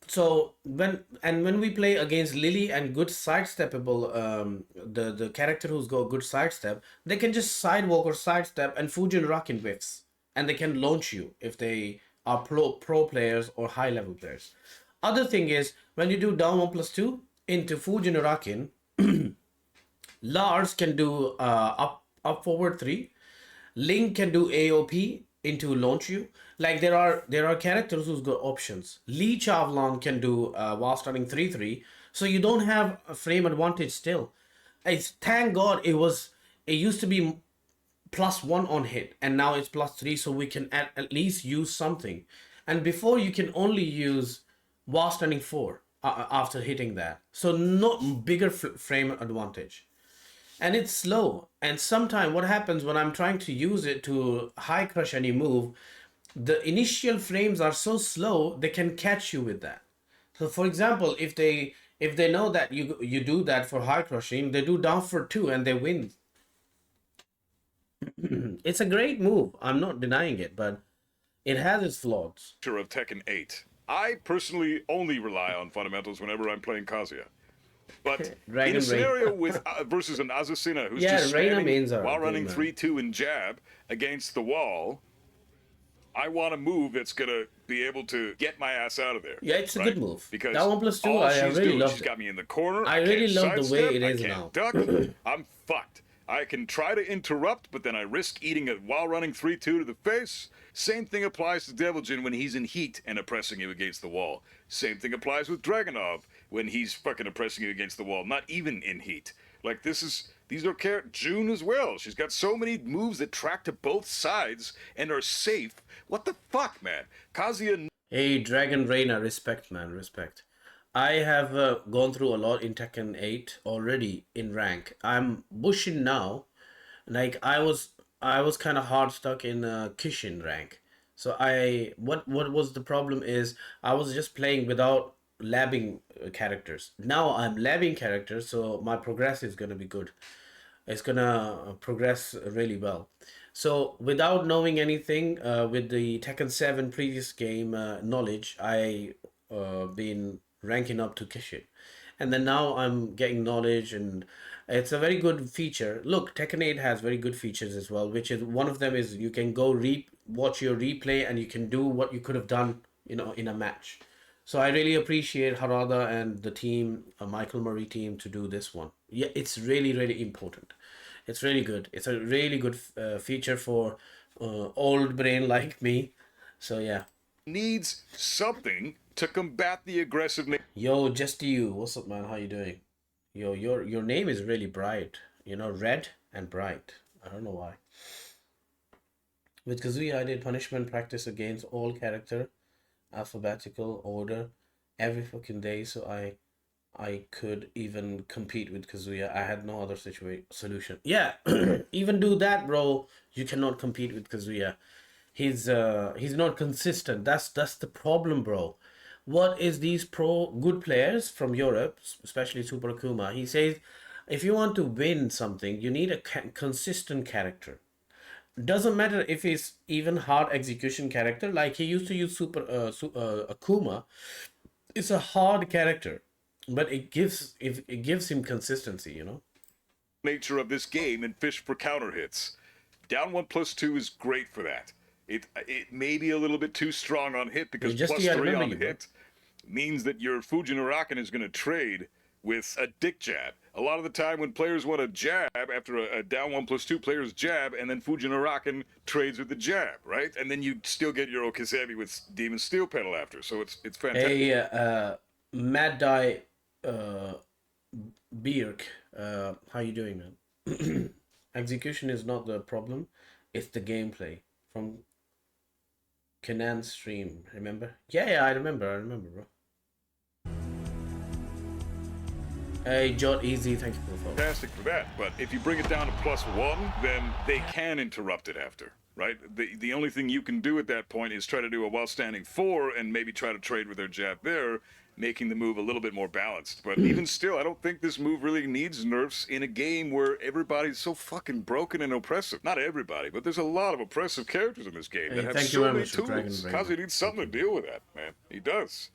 So when we play against Lily and good sidesteppable, the character who's got good sidestep, they can just sidewalk or sidestep and Fujin Rakin whiffs, and they can launch you if they are pro players or high level players. Other thing is when you do down 1+2 into Fujin Rakin, Lars can do up forward 3. Link can do AOP into launch you. Like there are characters who's got options. Lee Chavlon can do while starting 3-3, so you don't have a frame advantage still. Thank God it used to be +1 on hit, and now it's +3, so we can at least use something. And before you can only use while standing 4 after hitting that, so no bigger frame advantage. And it's slow. And sometimes what happens when I'm trying to use it to high crush any move, the initial frames are so slow they can catch you with that. So for example, if they know that you do that for high crushing, they do down for 2 and they win. It's a great move, I'm not denying it, but it has its flaws. Of Tekken 8. I personally only rely on fundamentals whenever I'm playing Kazuya. But in a scenario with versus an Azucena who's just standing while running 3-2 and jab against the wall, I want a move that's gonna be able to get my ass out of there. Yeah, it's a good move. Because that 1+2, I really love. She's got me in the corner. I really love the way it is now. Duck. I'm fucked. I can try to interrupt, but then I risk eating it while running 3-2 to the face. Same thing applies to Devil Jin when he's in heat and oppressing you against the wall. Same thing applies with Dragonov when he's fucking oppressing you against the wall, not even in heat. Like these are June as well. She's got so many moves that track to both sides and are safe. What the fuck, man? Kazuya. Hey, Dragon Raina, respect, man, respect. I have gone through a lot in Tekken 8 already in rank. I'm Bushin now. Like I was kind of hard stuck in Kishin rank. So what was the problem is I was just playing without labbing characters. Now I'm labbing characters, so my progress is gonna be good. It's gonna progress really well. So without knowing anything, with the Tekken 7 previous game knowledge, I been ranking up to Kishin. And then now I'm getting knowledge, and it's a very good feature. Look, Tekken 8 has very good features as well, which is one of them is you can go watch your replay and you can do what you could have done, in a match. So I really appreciate Harada and the team, Michael Murray team, to do this one. Yeah, it's really, really important. It's really good. It's a really good feature for old brain like me. So yeah. Needs something to combat the aggressive. Yo, just you. What's up, man? How you doing? Your name is really bright. You know, red and bright. I don't know why. With Kazuya, I did punishment practice against all character, alphabetical order, every fucking day. So I could even compete with Kazuya. I had no other solution. Yeah, even do that, bro. You cannot compete with Kazuya. He's not consistent. That's the problem, bro. What is these pro good players from Europe, especially Super Akuma? He says, if you want to win something, you need a consistent character. Doesn't matter if it's even hard execution character. Like he used to use Akuma. It's a hard character, but it gives him consistency. You know. Nature of this game and fish for counter hits. Down 1+2 is great for that. It may be a little bit too strong on hit because Just plus yeah, I 3 remember on you, bro. hit means that your Fujinaraken is going to trade with a dick jab. A lot of the time when players want a jab after a down 1+2 player's jab, and then Fujinaraken trades with the jab, right? And then you still get your Okizeme with Demon Steel pedal after. So it's fantastic. Hey, Mad Dye, Birk, how you doing, man? Execution is not the problem; it's the gameplay. From Kanan's stream, remember? Yeah, I remember, bro. Hey, Jot Easy, thank you for the follow. Fantastic for that, but if you bring it down to +1, then they can interrupt it after, right? The only thing you can do at that point is try to do a while standing 4 and maybe try to trade with their jab there, making the move a little bit more balanced. But even still, I don't think this move really needs nerfs in a game where everybody's so fucking broken and oppressive. Not everybody, but there's a lot of oppressive characters in this game Hey, that have thank you so very many much for Dragon tools. Raina. Kazuya needs something to deal with that, man. He does.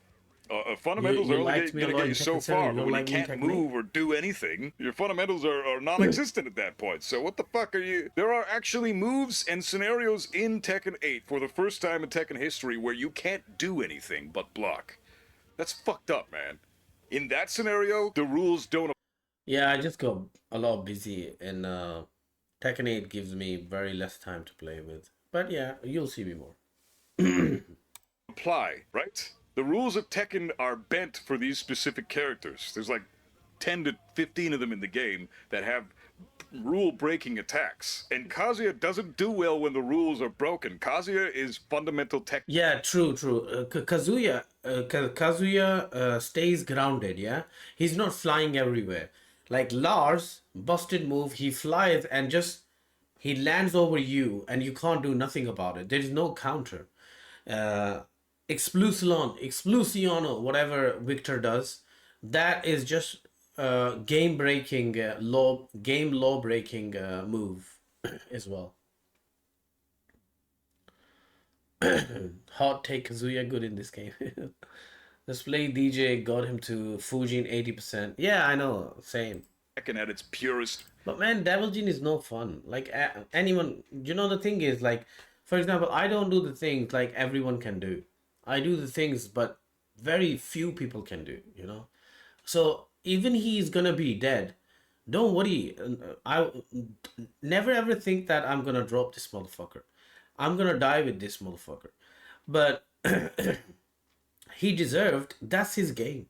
Fundamentals You are only liked me a going to lot get in you so Tekken 7, far, you but don't when like you me in can't Tekken 8? move or do anything, your fundamentals are non-existent at that point. So what the fuck are you... There are actually moves and scenarios in Tekken 8 for the first time in Tekken history where you can't do anything but block. That's fucked up, man. In that scenario, the rules don't... Yeah, I just got a lot busy, and Tekken 8 gives me very less time to play with. But yeah, you'll see me more. apply, right? The rules of Tekken are bent for these specific characters. There's like 10 to 15 of them in the game that have rule-breaking attacks. And Kazuya doesn't do well when the rules are broken. Kazuya is fundamental tech. Yeah, true. Kazuya stays grounded, yeah? He's not flying everywhere. Like Lars, busted move, he flies and just... He lands over you and you can't do nothing about it. There is no counter. Explusiono, whatever Victor does, that is just game law breaking move as well. Hot take, Kazuya good in this game. Let's play DJ got him to Fujin 80%. Yeah, I know, same. Tekken at its purest. But man, Devil Jin is no fun. Like anyone, you know, the thing is, like, for example, I don't do the things like everyone can do. I do the things, but very few people can do. You know, so even he's gonna be dead. Don't worry. I never ever think that I'm gonna drop this motherfucker. I'm gonna die with this motherfucker. But he deserved. That's his game.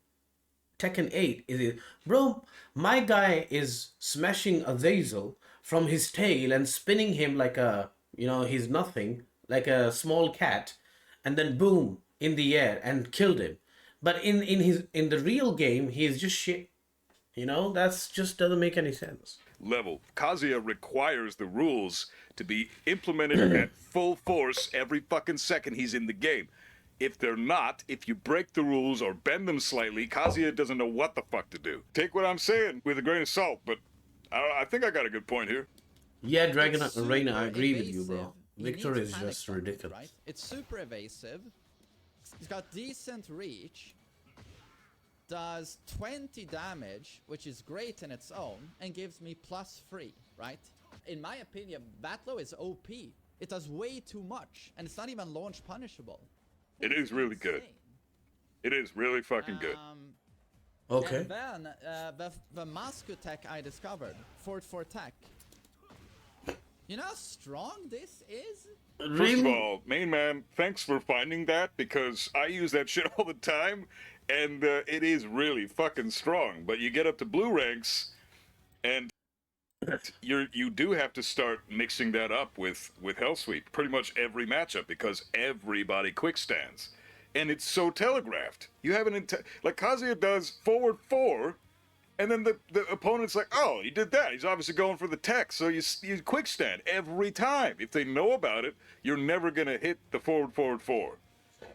Tekken 8 is it, bro? My guy is smashing Azazel from his tail and spinning him like a, you know, he's nothing, like a small cat, and then boom in the air and killed him. But in the real game, he's just shit. You know, that's just doesn't make any sense. Level. Kazuya requires the rules to be implemented at full force every fucking second he's in the game. If they're not, if you break the rules or bend them slightly, Kazuya doesn't know what the fuck to do. Take what I'm saying with a grain of salt, but I think I got a good point here. Yeah, Dragon It's Raina, I super agree with you, bro. evasive. He Victor needs is panic just buttons, ridiculous. right? It's super evasive. He's got decent reach. Does 20 damage, which is great in its own, and gives me +3, right? In my opinion, Batlo is OP. It does way too much, and it's not even launch punishable. It is really good. Insane. It is really fucking good. Okay. And then the Masu tech I discovered, Fort for tech. You know how strong this is? First of all, main man, thanks for finding that because I use that shit all the time and it is really fucking strong. But you get up to blue ranks, and you do have to start mixing that up with Hell Sweep pretty much every matchup because everybody quick stands, and it's so telegraphed. You have like Kazuya does forward 4, and then the opponent's like, oh, he did that. He's obviously going for the tech, so you quick stand every time. If they know about it, you're never gonna hit the forward 4.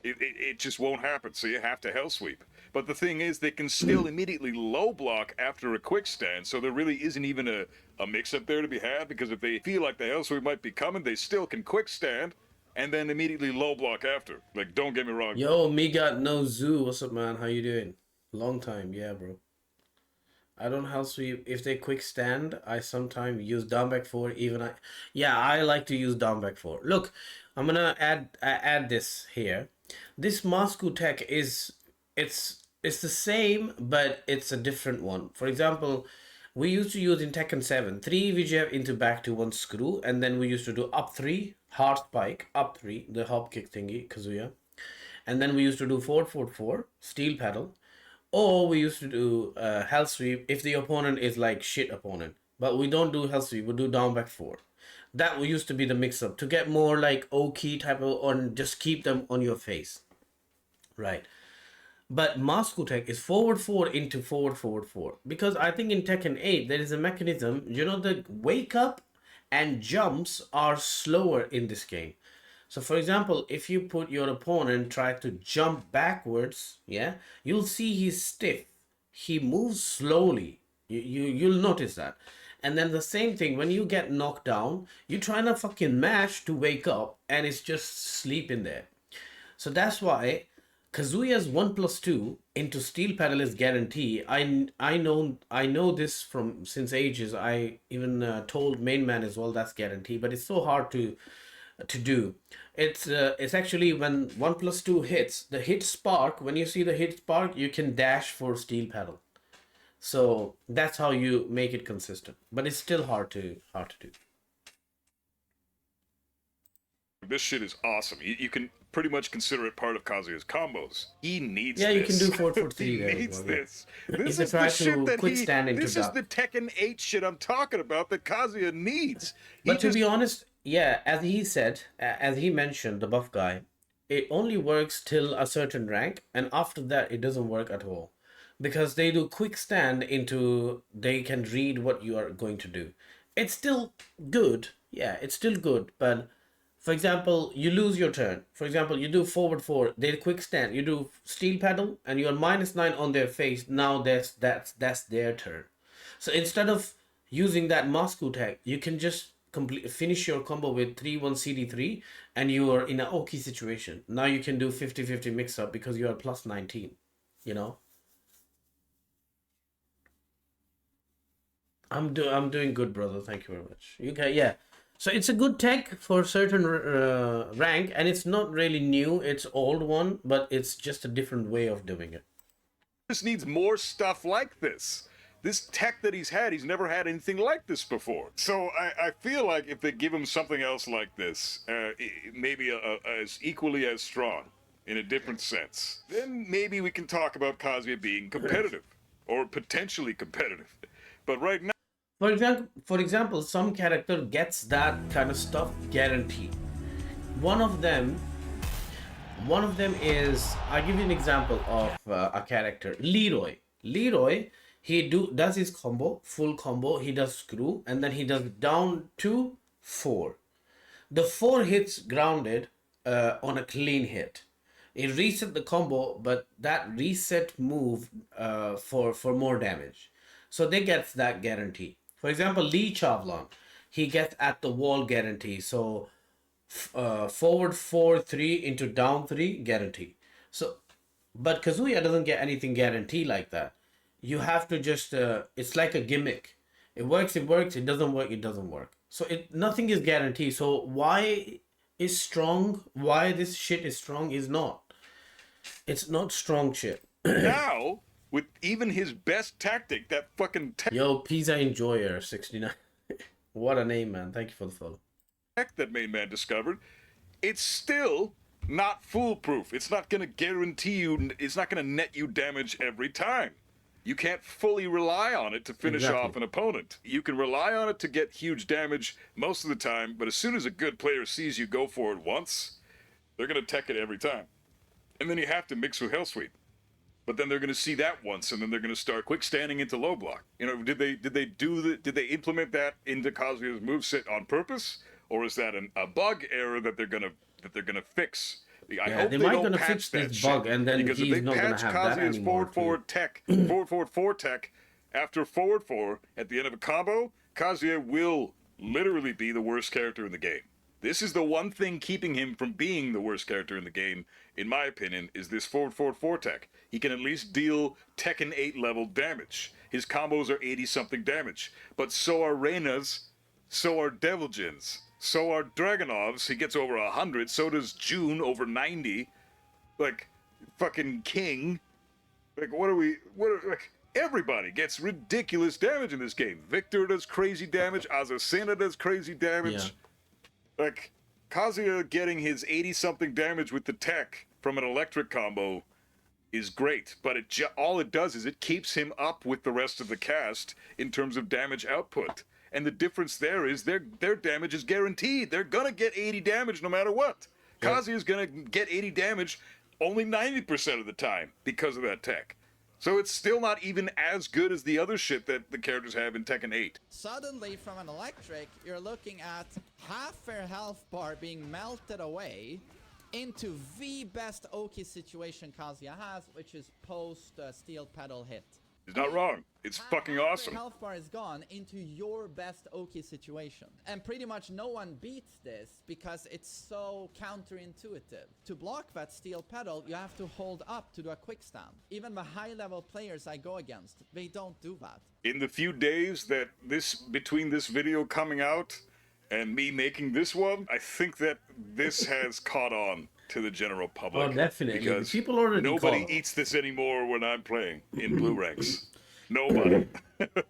It just won't happen, so you have to Hell Sweep. But the thing is, they can still immediately low block after a quick stand, so there really isn't even a mix-up there to be had, because if they feel like the Hell Sweep might be coming, they still can quick stand, and then immediately low block after. Like, don't get me wrong. Yo, me got no zoo. What's up, man? How you doing? Long time, yeah, bro. I don't Hell Sweep. If they quick stand, I sometimes use down back 4. Yeah, I like to use down back 4. Look, I'm gonna add this here. This Masu tech it's the same, but it's a different one. For example, we used to use in Tekken 7 3 VGF into back to 1 screw, and then we used to do up 3 hard spike, up 3 the hop kick thingy Kazuya, and then we used to do 4 steel pedal, or we used to do Hell Sweep if the opponent is like shit opponent. But we don't do Hell Sweep, we do down back 4. That used to be the mix up to get more like Oki type of, or just keep them on your face. Right. But Masu Tech is forward 4 into forward 4. Because I think in Tekken 8 there is a mechanism, you know, the wake up and jumps are slower in this game. So for example, if you put your opponent try to jump backwards, yeah, you'll see he's stiff. He moves slowly. You'll notice that. And then the same thing, when you get knocked down, you try to fucking mash to wake up and it's just sleeping there. So that's why Kazuya's 1+2 into steel pedal is guarantee. I know this from since ages. I even told main man as well that's guarantee, but it's so hard to do. It's actually when 1+2 hits, the hit spark, when you see the hit spark, you can dash for steel pedal. So that's how you make it consistent, but it's still hard to do. This shit is awesome. You can pretty much consider it part of Kazuya's combos. He needs Yeah, this. you can do 4-4-3 He there. needs Well, yeah. this. This If they is try the shit to that quick stand into this is duck. the Tekken 8 shit I'm talking about that Kazuya needs. But to be honest, yeah, as he said, as he mentioned, the buff guy, it only works till a certain rank, and after that it doesn't work at all. Because they do quick stand into, they can read what you are going to do. It's still good, yeah, it's still good, but for example, you lose your turn. For example, you do forward 4, they quick stand, you do steel pedal, and you're -9 on their face. Now that's their turn. So instead of using that Masu tag, you can just finish your combo with 3-1 CD3, and you are in an Oki situation. Now you can do 50-50 mix up because you are +19, you know. I'm doing good, brother. Thank you very much. Okay, yeah. So it's a good tech for certain rank, and it's not really new. It's old one, but it's just a different way of doing it. Just needs more stuff like this. This tech that he's never had anything like this before. So I feel like if they give him something else like this, maybe as equally as strong, in a different sense, then maybe we can talk about Kazuya being competitive, or potentially competitive. But right now, For example, some character gets that kind of stuff guaranteed. One of them is, I'll give you an example of a character, Leroy. Leroy, he does his combo, full combo, he does screw, and then he does down 2, 4. The 4 hits grounded on a clean hit. It reset the combo, but that reset move for more damage. So they get that guarantee. For example, Lee Chavlan, he gets at the wall guarantee. So forward 4-3 into down 3 guarantee. So, but Kazuya doesn't get anything guarantee like that. You have to just it's like a gimmick. It works, it doesn't work, it doesn't work. So nothing is guaranteed. So why is strong? Why this shit is strong is not. It's not strong shit. now with even his best tactic, that fucking Yo, Pizza Enjoyer 69. What a name, man. Thank you for the follow. tech that main man discovered, it's still not foolproof. It's not going to guarantee you, it's not going to net you damage every time. You can't fully rely on it to finish off an opponent. You can rely on it to get huge damage most of the time, but as soon as a good player sees you go for it once, they're going to tech it every time. And then you have to mix with Hell Sweep. But then they're going to see that once, and then they're going to start quick standing into low block. You know, did they implement that into Kazuya's moveset on purpose, or is that a bug error that they're going to fix? I hope they they might don't gonna patch fix that this shit, bug, and then because he's if they not gonna patch have that Kazuya's anymore. forward four tech after forward four at the end of a combo, Kazuya will literally be the worst character in the game. This is the one thing keeping him from being the worst character in the game, in my opinion, is this forward four tech. He can at least deal Tekken 8 level damage. His combos are 80-something damage. But so are Raina's, so are Devil Jin's, so are Dragonov's. He gets over 100, so does June over 90. Like, fucking King. Like, like, everybody gets ridiculous damage in this game. Victor does crazy damage, Azucena does crazy damage. Like, Kazuya getting his 80-something damage with the tech from an electric combo is great, but all it does is it keeps him up with the rest of the cast in terms of damage output. And the difference there is their damage is guaranteed. They're gonna get 80 damage no matter what. Kazuya's gonna get 80 damage only 90% of the time because of that tech. So it's still not even as good as the other shit that the characters have in Tekken 8. Suddenly, from an electric, you're looking at half their health bar being melted away into the best Oki situation Kazuya has, which is post steel pedal hit. He's not wrong. It's fucking awesome. Your health bar is gone into your best Oki situation. And pretty much no one beats this because it's so counterintuitive. To block that steel pedal, you have to hold up to do a quick stand. Even the high level players I go against, they don't do that. In the few days that between this video coming out and me making this one, I think that this has caught on to the general public. Oh, definitely. Because people already nobody eats this anymore when I'm playing in blue ranks. Nobody.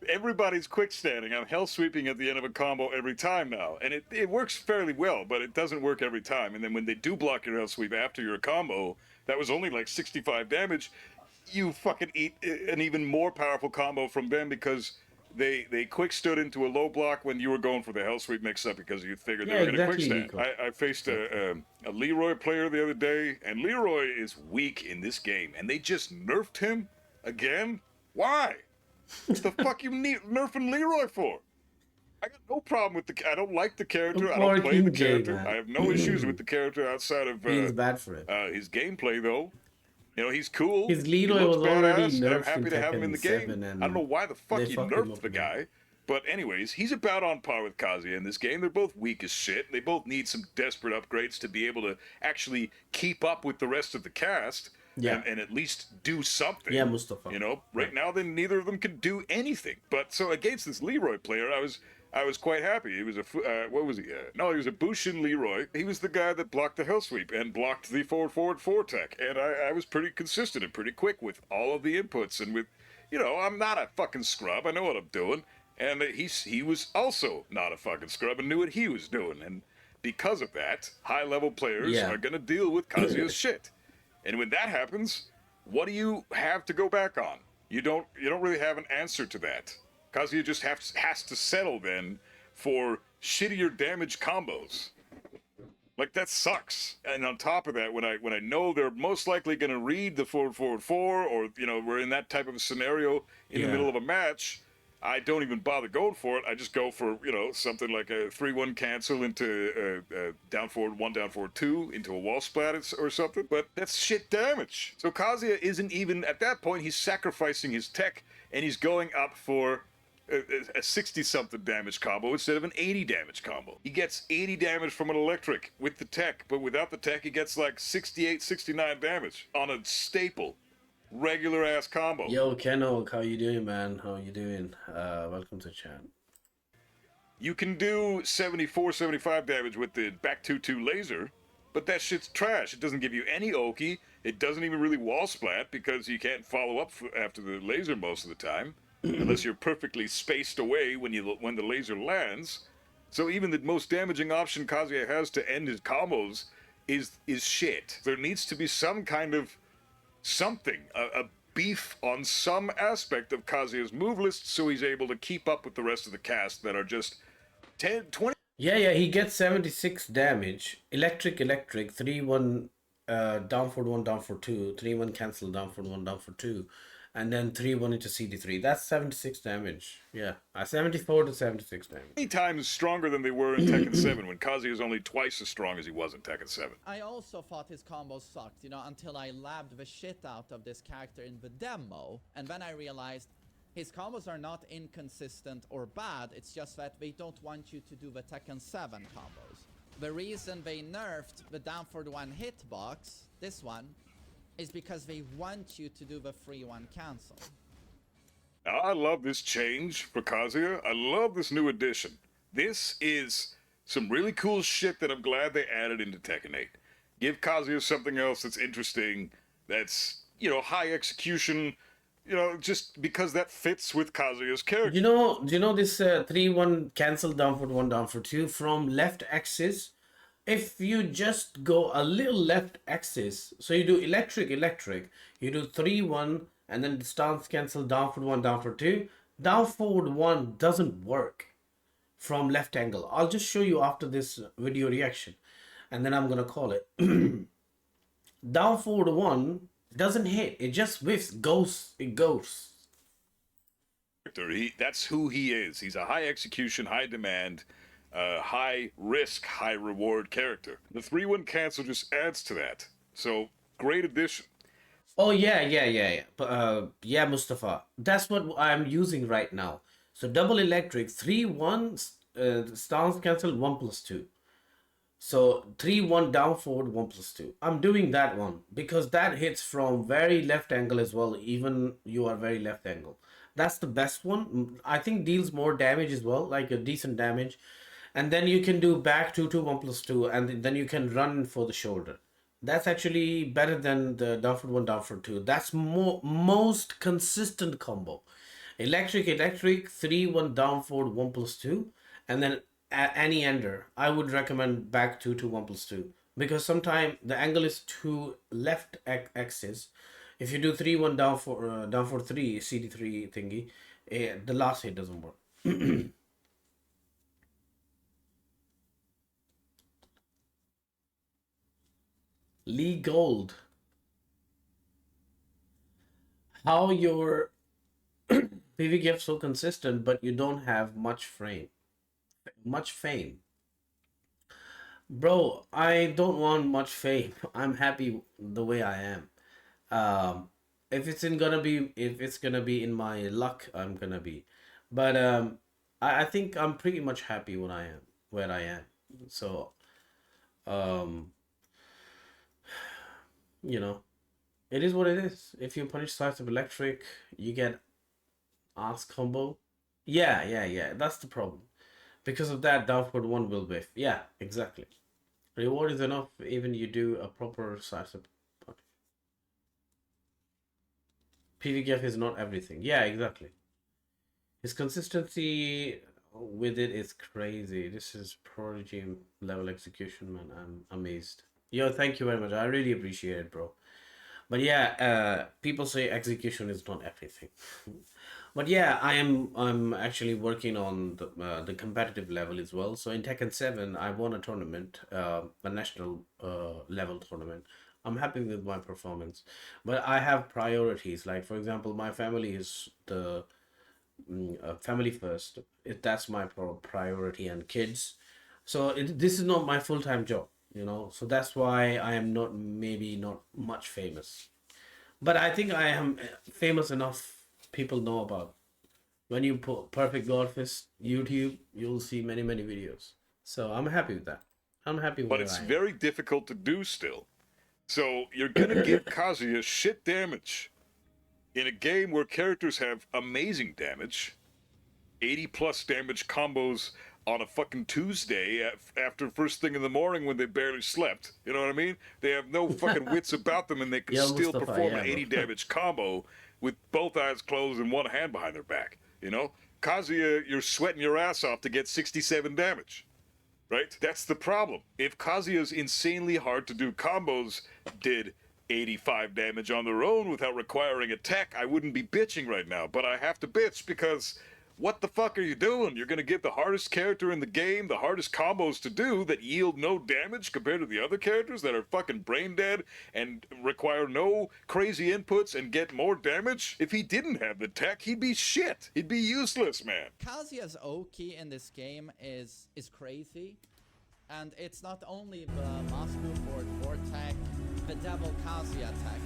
Everybody's quick standing. I'm hell sweeping at the end of a combo every time now. And it works fairly well, but it doesn't work every time. And then when they do block your hell sweep after your combo, that was only like 65 damage, you fucking eat an even more powerful combo from them because they quick stood into a low block when you were going for the hell sweep mix-up because you figured they were going to quick stand. I faced a Leroy player the other day, and Leroy is weak in this game, and they just nerfed him again? Why? What the fuck you nerfing Leroy for? I got no problem with I don't like the character. I don't play the character. I have no issues with the character outside of he's bad for it. His gameplay, though. You know, he's cool. His Leroy was already nerfed. I'm happy to have him in the game. I don't know why the fuck you nerfed the guy. But anyways, he's about on par with Kazuya in this game. They're both weak as shit. They both need some desperate upgrades to be able to actually keep up with the rest of the cast. And at least do something. Yeah, Mustafa. You know, right now then neither of them can do anything. But so against this Leroy player, I was quite happy. He was a what was he? No, he was a Bushin Leroy. He was the guy that blocked the hell sweep and blocked the forward four tech. And I was pretty consistent and pretty quick with all of the inputs and with, you know, I'm not a fucking scrub. I know what I'm doing. And he was also not a fucking scrub and knew what he was doing. And because of that, high level players are gonna deal with Kazuya's shit. And when that happens, what do you have to go back on? You don't really have an answer to that. Kazuya just has to settle then for shittier damage combos. Like, that sucks. And on top of that, when I know they're most likely going to read the forward four, or, you know, we're in that type of a scenario in the middle of a match, I don't even bother going for it. I just go for, you know, something like a 3-1 cancel into down forward 1, down forward 2, into a wall splat or something. But that's shit damage. So Kazuya isn't even, at that point, he's sacrificing his tech, and he's going up for a 60-something damage combo instead of an 80 damage combo. He gets 80 damage from an electric with the tech, but without the tech, he gets like 68, 69 damage on a staple. Regular ass combo. Yo, Keno, how you doing, man? How you doing? Welcome to chat. You can do 74, 75 damage with the back 2-2 laser, but that shit's trash. It doesn't give you any Oki. It doesn't even really wall splat because you can't follow up after the laser most of the time, unless you're perfectly spaced away when the laser lands. So even the most damaging option Kazuya has to end his combos is shit. There needs to be some kind of something, a beef on some aspect of Kazuya's move list so he's able to keep up with the rest of the cast that are just 10, 20. Yeah, he gets 76 damage. Electric, 3-1 down for 1, down for 2, 3-1 cancel, down for 1, down for 2, and then 3-1 into CD3. That's 76 damage. Yeah, 74 to 76 damage. Many times stronger than they were in Tekken 7 when Kazuya is only twice as strong as he was in Tekken 7. I also thought his combos sucked, you know, until I labbed the shit out of this character in the demo, and then I realized his combos are not inconsistent or bad, it's just that they don't want you to do the Tekken 7 combos. The reason they nerfed the down for 1 hitbox, this one, is because they want you to do the 3-1 cancel. Now, I love this change for Kazuya. I love this new addition. This is some really cool shit that I'm glad they added into Tekken 8. Give Kazuya something else that's interesting, that's, you know, high execution, you know, just because that fits with Kazuya's character. You know this 3-1 cancel, down for 1, down for 2 from left axis? If you just go a little left axis, so you do electric, you do 3-1 and then stance cancel, down for 1, down for 2. Down forward 1 doesn't work from left angle. I'll just show you after this video reaction and then I'm gonna call it. Down forward 1 doesn't hit, it just whiffs, it goes. That's who he is. He's a high execution, high demand, high risk, high reward character. The 3-1 cancel just adds to that. So, great addition. Oh yeah. Yeah, Mustafa. That's what I'm using right now. So double electric, 3-1 stance cancel, 1+2. So 3-1 down forward, 1+2. I'm doing that one because that hits from very left angle as well. Even you are very left angle. That's the best one. I think deals more damage as well, like a decent damage. And then you can do back 2-2, 1+2, and then you can run for the shoulder. That's actually better than the down for 1, down for 2. That's most consistent combo. Electric, 3-1 down forward, 1+2, and then any ender. I would recommend back 2-2, 1+2 because sometimes the angle is too left axis. If you do 3-1 down for 3 CD3 thingy, the last hit doesn't work. Lee Gold. How your PvGF so consistent, but you don't have much fame. Bro, I don't want much fame. I'm happy the way I am. If it's gonna be in my luck, I'm gonna be. But I think I'm pretty much happy where I am. So you know, it is what it is. If you punish sides of electric, you get ass combo. Yeah. That's the problem. Because of that, downward 1 will whiff. Yeah, exactly. Reward is enough even you do a proper size of punish. PvGF is not everything. Yeah, exactly. His consistency with it is crazy. This is prodigy level execution, man. I'm amazed. Yo, thank you very much. I really appreciate it, bro. But yeah, people say execution is not everything. But yeah, I'm actually working on the competitive level as well. So in Tekken 7, I won a tournament, a national level tournament. I'm happy with my performance, but I have priorities. Like for example, my family is the family first. That's my priority, and kids. So this is not my full-time job, you know. So that's why I am not much famous, but I think I am famous enough. People know about. When you put Perfect Godfist YouTube, you'll see many videos. So I'm happy with that. I'm happy with But it's very difficult to do still. So you're gonna give Kazuya shit damage in a game where characters have amazing damage, 80+ damage combos on a fucking Tuesday after first thing in the morning when they barely slept. You know what I mean? They have no fucking wits about them, and they can still Mustafa, perform an 80 damage combo with both eyes closed and one hand behind their back. You know? Kazuya, you're sweating your ass off to get 67 damage. right? That's the problem. If Kazuya's insanely hard to do combos did 85 damage on their own without requiring a tech, I wouldn't be bitching right now. But I have to bitch because what the fuck are you doing? You're gonna give the hardest character in the game the hardest combos to do that yield no damage compared to the other characters that are fucking brain dead and require no crazy inputs and get more damage? If he didn't have the tech, he'd be shit. He'd be useless, man. Kazuya's Oki in this game is crazy. And it's not only the Masu for Vortex, the Devil Kazuya tech.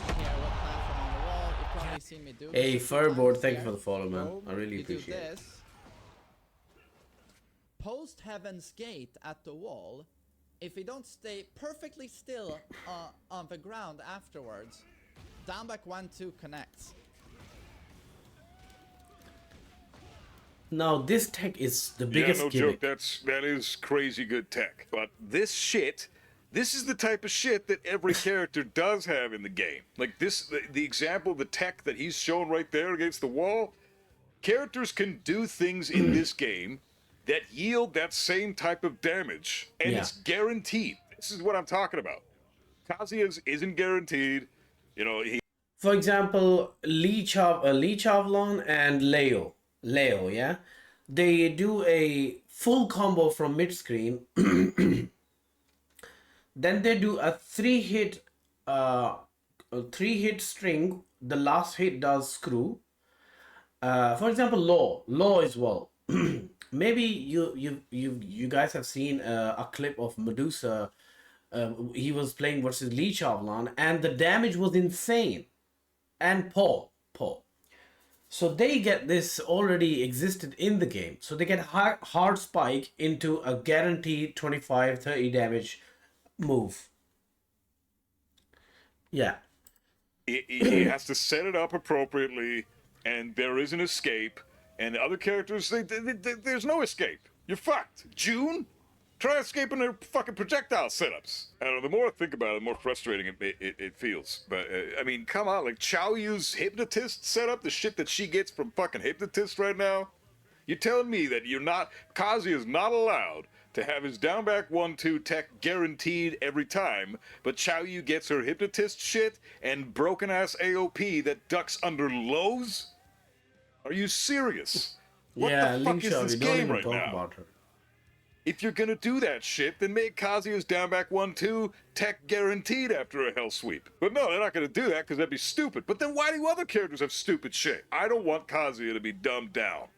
Here with platform on the wall, you've probably seen me do Hey, this Furboard, sometimes thank you here. for the follow, man. Boom. I really You do appreciate it. this. Post Heaven's Gate at the wall. If you don't stay perfectly still on the ground afterwards, down back 1-2 connects. Now, this tech is the Yeah, biggest no gimmick. joke. That is crazy good tech. But this shit, this is the type of shit that every character does have in the game. Like this, the example, the tech that he's shown right there against the wall. Characters can do things in this game that yield that same type of damage, and Yeah. it's guaranteed. This is what I'm talking about. Kazuya's isn't guaranteed. You know, he For example, Lee Chavlon and Leo, yeah? They do a full combo from mid-screen. Then they do a three-hit string. The last hit does screw. For example, Law as well. Maybe you guys have seen a clip of Medusa. He was playing versus Lee Chavlan, and the damage was insane. And Paul. So they get this already existed in the game. So they get hard spike into a guaranteed 25-30 damage move. Yeah. he has to set it up appropriately, and there is an escape. And the other characters, there's no escape. You're fucked. June, try escaping their fucking projectile setups. I don't know. The more I think about it, the more frustrating it feels. But I mean, come on, like Xiaoyu's hypnotist setup, the shit that she gets from fucking hypnotist right now. You're telling me that Kazuya's not allowed to have his down back 1-2 tech guaranteed every time, but Xiaoyu gets her hypnotist shit and broken ass AOP that ducks under lows? Are you serious? What Yeah, the fuck Link is Shaw, this we don't game even right talk now? about her. If you're gonna do that shit, then make Kazuya's down back 1-2 tech guaranteed after a hell sweep. But no, they're not gonna do that because that'd be stupid. But then why do other characters have stupid shit? I don't want Kazuya to be dumbed down.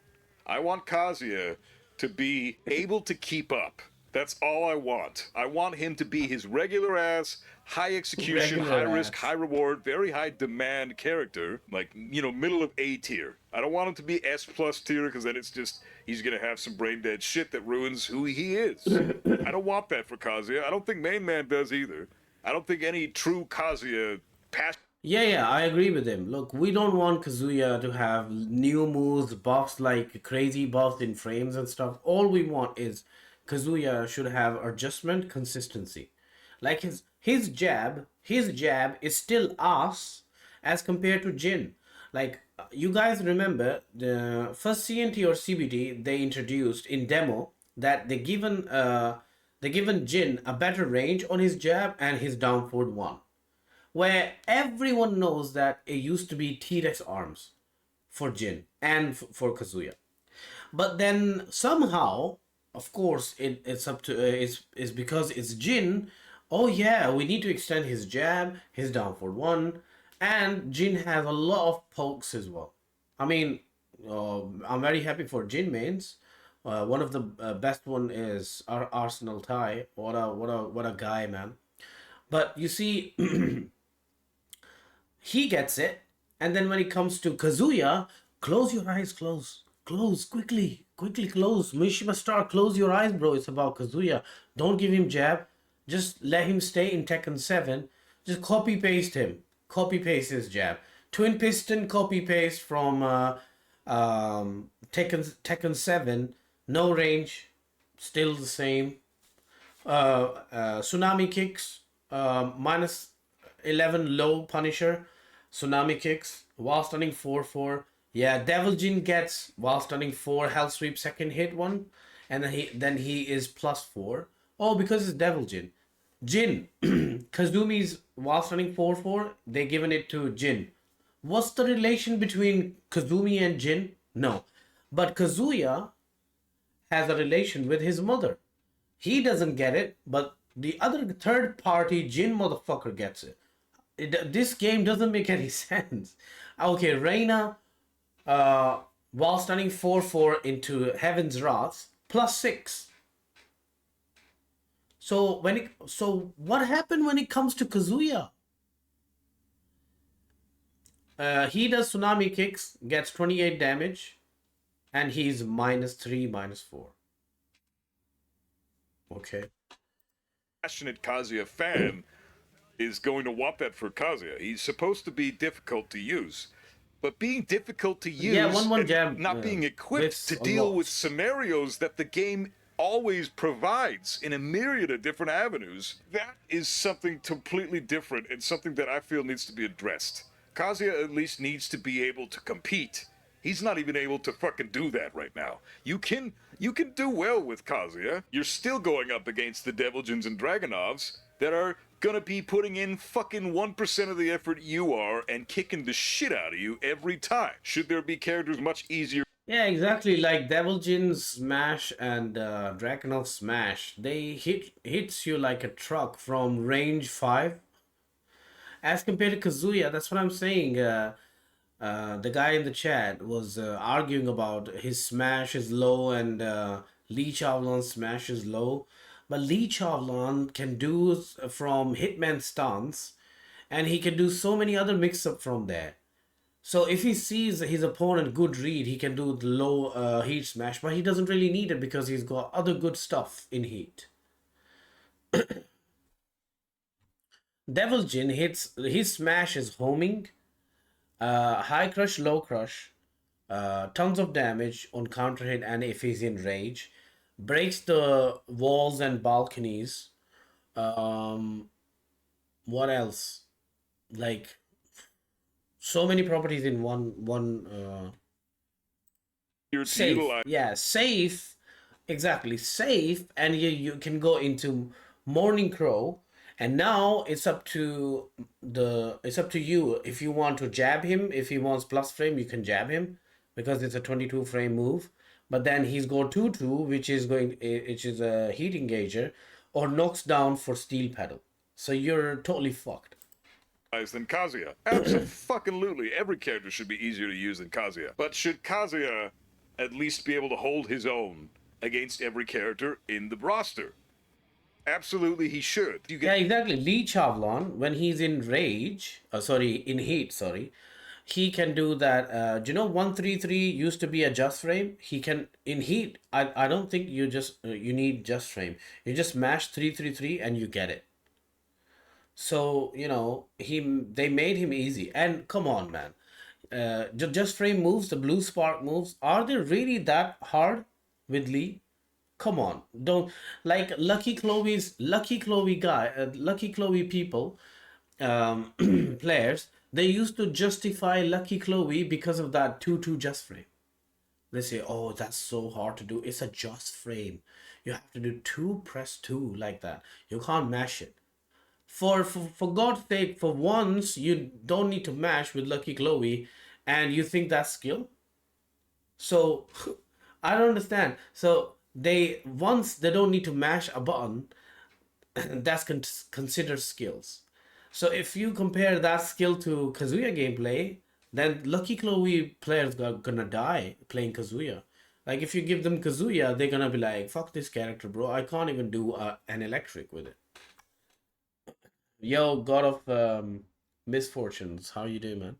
I want Kazuya to be able to keep up. That's all I want. I want him to be his regular ass, high execution, Regular high risk, ass. high reward, very high demand character. Like, middle of A tier. I don't want him to be S plus tier because then it's just, he's gonna have some brain dead shit that ruins who he is. I don't want that for Kazuya. I don't think Main Man does either. I don't think any true Kazuya passion. Yeah, I agree with him. Look, we don't want Kazuya to have new moves, buffs like crazy buffs in frames and stuff. All we want is Kazuya should have adjustment, consistency. Like his jab is still ass as compared to Jin. Like you guys remember the first CNT or CBT they introduced in demo that they given Jin a better range on his jab and his down forward one, where everyone knows that it used to be T-Rex arms for Jin and for Kazuya. But then somehow, of course, it's up to it's because it's Jin. Oh yeah, we need to extend his jab, his down forward one, and Jin has a lot of pokes as well. I mean, I'm very happy for Jin mains. One of the best one is Arsenal Tai. What a guy, man. But you see, he gets it, and then when it comes to Kazuya, close your eyes, close quickly close. Mishima Star, close your eyes, bro. It's about Kazuya. Don't give him jab, just let him stay in Tekken 7. Just copy paste his jab. Twin piston copy paste from Tekken 7, no range, still the same. Tsunami kicks, minus 11 low Punisher, Tsunami kicks, while stunning 4-4. Yeah, Devil Jin gets while stunning 4 Hell Sweep second hit one. and then he is +4. Oh, because it's Devil Jin. Jin, Kazumi's while stunning 4/4, they given it to Jin. What's the relation between Kazumi and Jin? No, but Kazuya has a relation with his mother. He doesn't get it, but the other third party Jin motherfucker gets it. This game doesn't make any sense. Okay, Raina, while stunning 4/4 into Heaven's Wrath, +6. So what happened when it comes to Kazuya? He does tsunami kicks, gets 28 damage, and he's -3, -4. Okay. Passionate Kazuya fan is going to want that for Kazuya. He's supposed to be difficult to use. But being difficult to use Yeah, 1-1 and jab, not being equipped whiffs to a deal lot. with scenarios that the game always provides in a myriad of different avenues, that is something completely different and something that I feel needs to be addressed. Kazuya at least needs to be able to compete. He's not even able to fucking do that right now. You can do well with Kazuya. You're still going up against the Deviljins and Dragonovs that are gonna be putting in fucking 1% of the effort you are and kicking the shit out of you every time. Should there be characters much easier? Yeah, exactly. Like Devil Jin Smash and Drakenov Smash, they hits you like a truck from range 5. As compared to Kazuya, that's what I'm saying. The guy in the chat was arguing about his smash is low and Lee Chavlan's smash is low. But Lee Chavlan can do from Hitman stance, and he can do so many other mix-up from there. So if he sees his opponent good read, he can do the low heat smash, but he doesn't really need it because he's got other good stuff in heat. Devil Jin hits, his smash is homing, high crush, low crush, tons of damage on counter hit and if he's in rage, breaks the walls and balconies. What else? Like so many properties in one To safe. utilize? Yeah, safe. Exactly, safe, and you can go into Morning Crow, and now it's up to you if you want to jab him. If he wants plus frame, you can jab him because it's a 22 frame move. But then he's got 2/2, which is a heat engager, or knocks down for steel pedal. So you're totally fucked. Than Kazuya. Absolutely. Every character should be easier to use than Kazuya. But should Kazuya at least be able to hold his own against every character in the roster? Absolutely, he should. You Yeah, get exactly. Lee Chavlon, when he's in rage, in heat, sorry, he can do that. Do you know 133 used to be a just frame? He can, in heat, I don't think you need just frame. You just mash 333 and you get it. So, they made him easy. And come on, man. Just frame moves, the blue spark moves, are they really that hard with Lee? Come on, don't like Lucky Chloe guy, Lucky Chloe people, um, players. They used to justify Lucky Chloe because of that 2/2 just frame. They say, "Oh, that's so hard to do. It's a just frame. You have to do two press two like that. You can't mash it." For God's sake, for once you don't need to mash with Lucky Chloe, and you think that's skill. So I don't understand. So once they don't need to mash a button, that's considered skills. So if you compare that skill to Kazuya gameplay, then Lucky Chloe players are gonna die playing Kazuya. Like if you give them Kazuya, they're gonna be like, "Fuck this character, bro. I can't even do an electric with it." Yo, God of Misfortunes, how you doing, man?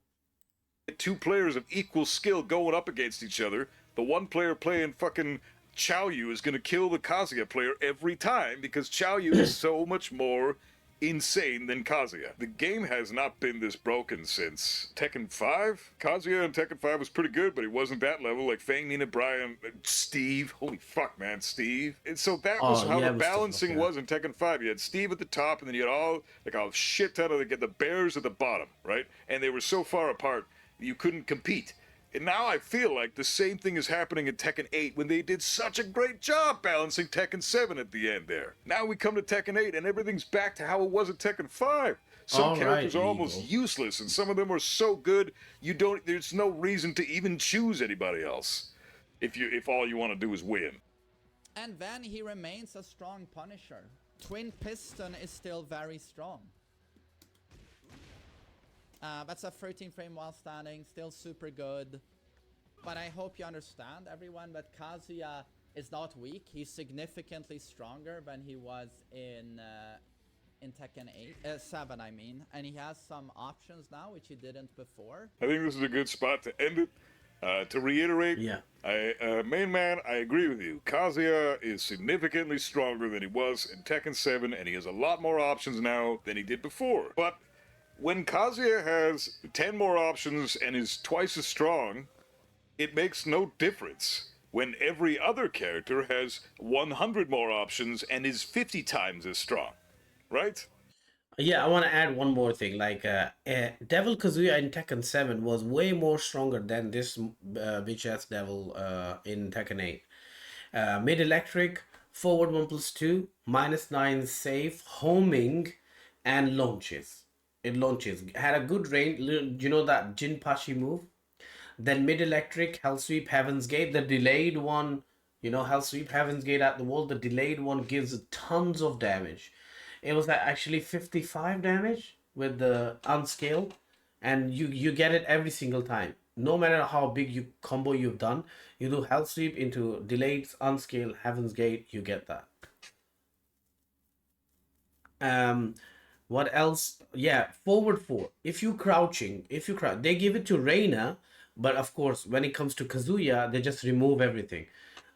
two players of equal skill going up against each other. The one player playing fucking Xiaoyu is going to kill the Kazuya player every time because Xiaoyu is so much more insane than Kazuya. The game has not been this broken since Tekken 5. Kazuya in Tekken 5 was pretty good, but he wasn't that level. Like Fang, Nina, Brian, Steve. Holy fuck, man, Steve. And so that was how the balancing was in Tekken 5. You had Steve at the top, and then you had all like a shit ton of the bears at the bottom, right? And they were so far apart you couldn't compete. And now I feel like the same thing is happening in Tekken 8 when they did such a great job balancing Tekken 7 at the end there. Now we come to Tekken 8 and everything's back to how it was at Tekken 5. Some All characters right, are almost Eagle. useless and some of them are so good there's no reason to even choose anybody else. If all you want to do is win. And then he remains a strong Punisher. Twin Piston is still very strong. That's a 13 frame while standing, still super good. But I hope you understand, everyone, that Kazuya is not weak. He's significantly stronger than he was in Tekken 7, I mean. And he has some options now, which he didn't before. I think this is a good spot to end it. To reiterate, Yeah. main man, I agree with you. Kazuya is significantly stronger than he was in Tekken 7, and he has a lot more options now than he did before. But when Kazuya has 10 more options and is twice as strong, it makes no difference when every other character has 100 more options and is 50 times as strong, right? Yeah, I want to add one more thing. Like, Devil Kazuya in Tekken 7 was way more stronger than this bitch ass devil in Tekken 8. Mid electric, forward 1+2, -9 safe, homing, and launches. It launches. Had a good range. You know that Jinpachi move? Then mid electric, Hell Sweep, Heaven's Gate. The delayed one, Hell Sweep, Heaven's Gate at the wall. The delayed one gives tons of damage. It was actually 55 damage with the unscale, and you get it every single time. No matter how big combo you've done, you do Hell Sweep into delayed, unscale, Heaven's Gate, you get that. What else? Yeah, forward 4. If you crouch, they give it to Raina, but of course, when it comes to Kazuya, they just remove everything.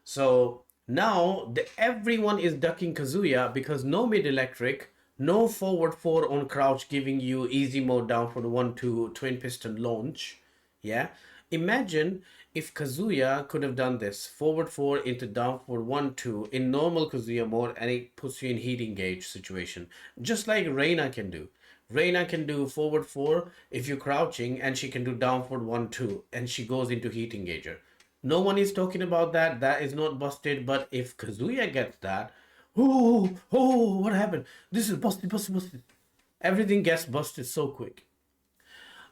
So now everyone is ducking Kazuya because no mid electric, no forward 4 on crouch giving you easy mode down for the 1-2 twin piston launch. Yeah. Imagine if Kazuya could have done this forward 4 into down for 1-2 in normal Kazuya mode, and it puts you in heat engage situation, just like Reina can do. Reina can do forward 4 if you're crouching, and she can do down for 1-2, and she goes into heat engager. No one is talking about that. That is not busted. But if Kazuya gets that, oh, what happened? This is busted. Everything gets busted so quick.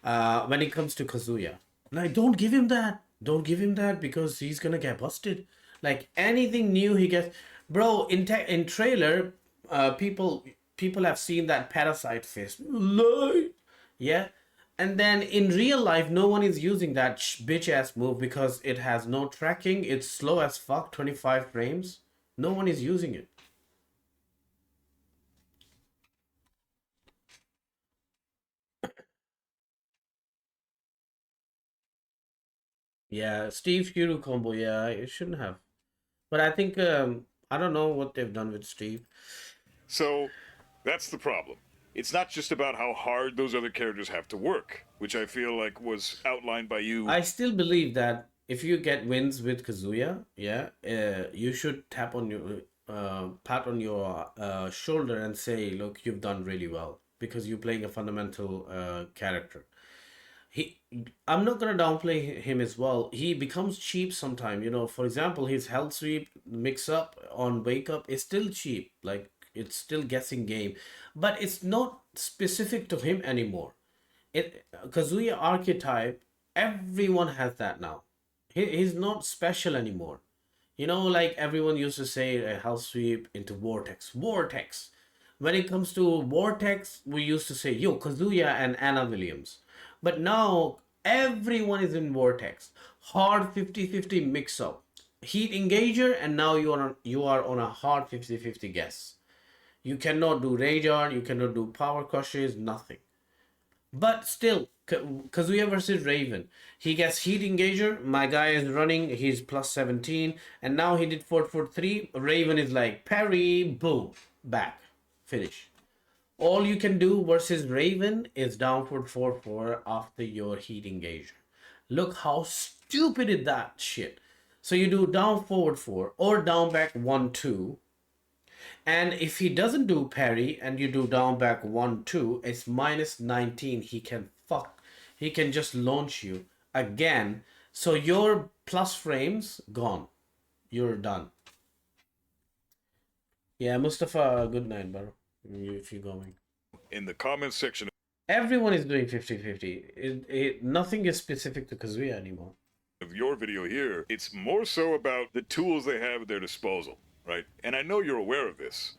When it comes to Kazuya, like, don't give him that. Don't give him that because he's gonna get busted. Like anything new he gets, bro. In trailer, people have seen that parasite fist. Yeah. And then in real life, no one is using that bitch ass move because it has no tracking. It's slow as fuck, 25 frames. No one is using it. Yeah, Steve Hero combo. Yeah, it shouldn't have. But I think I don't know what they've done with Steve. So that's the problem. It's not just about how hard those other characters have to work, which I feel like was outlined by you. I still believe that if you get wins with Kazuya, yeah, you should tap on your pat on your shoulder and say, "Look, you've done really well because you're playing a fundamental character." He, I'm not gonna downplay him as well. He becomes cheap sometime. For example, his Hell Sweep mix up on Wake Up is still cheap. Like, it's still guessing game, but it's not specific to him anymore. Kazuya archetype, everyone has that now. He's not special anymore. Like everyone used to say, a Hell Sweep into Vortex. When it comes to Vortex, we used to say, yo, Kazuya and Anna Williams. But now everyone is in Vortex. Hard 50-50 mix up. Heat engager, and now you are on a hard 50-50 guess. You cannot do rage art, you cannot do power crushes, nothing. But still, Kazuya versus Raven. He gets heat engager. My guy is running. He's plus 17. And now he did 4-4-3. Raven is like parry, boom, back, finish. All you can do versus Raven is down for 4-4 after your heat engager. Look how stupid is that shit. So you do down forward 4 or down back 1-2. And if he doesn't do parry and you do down back 1-2, it's -19. He can just launch you again. So your plus frames gone. You're done. Yeah, Mustafa, good night, bro. If you're going. In the comments section Everyone is doing 50-50. Nothing is specific to Kazuya anymore. of your video here, it's more so about the tools they have at their disposal, right? And I know you're aware of this,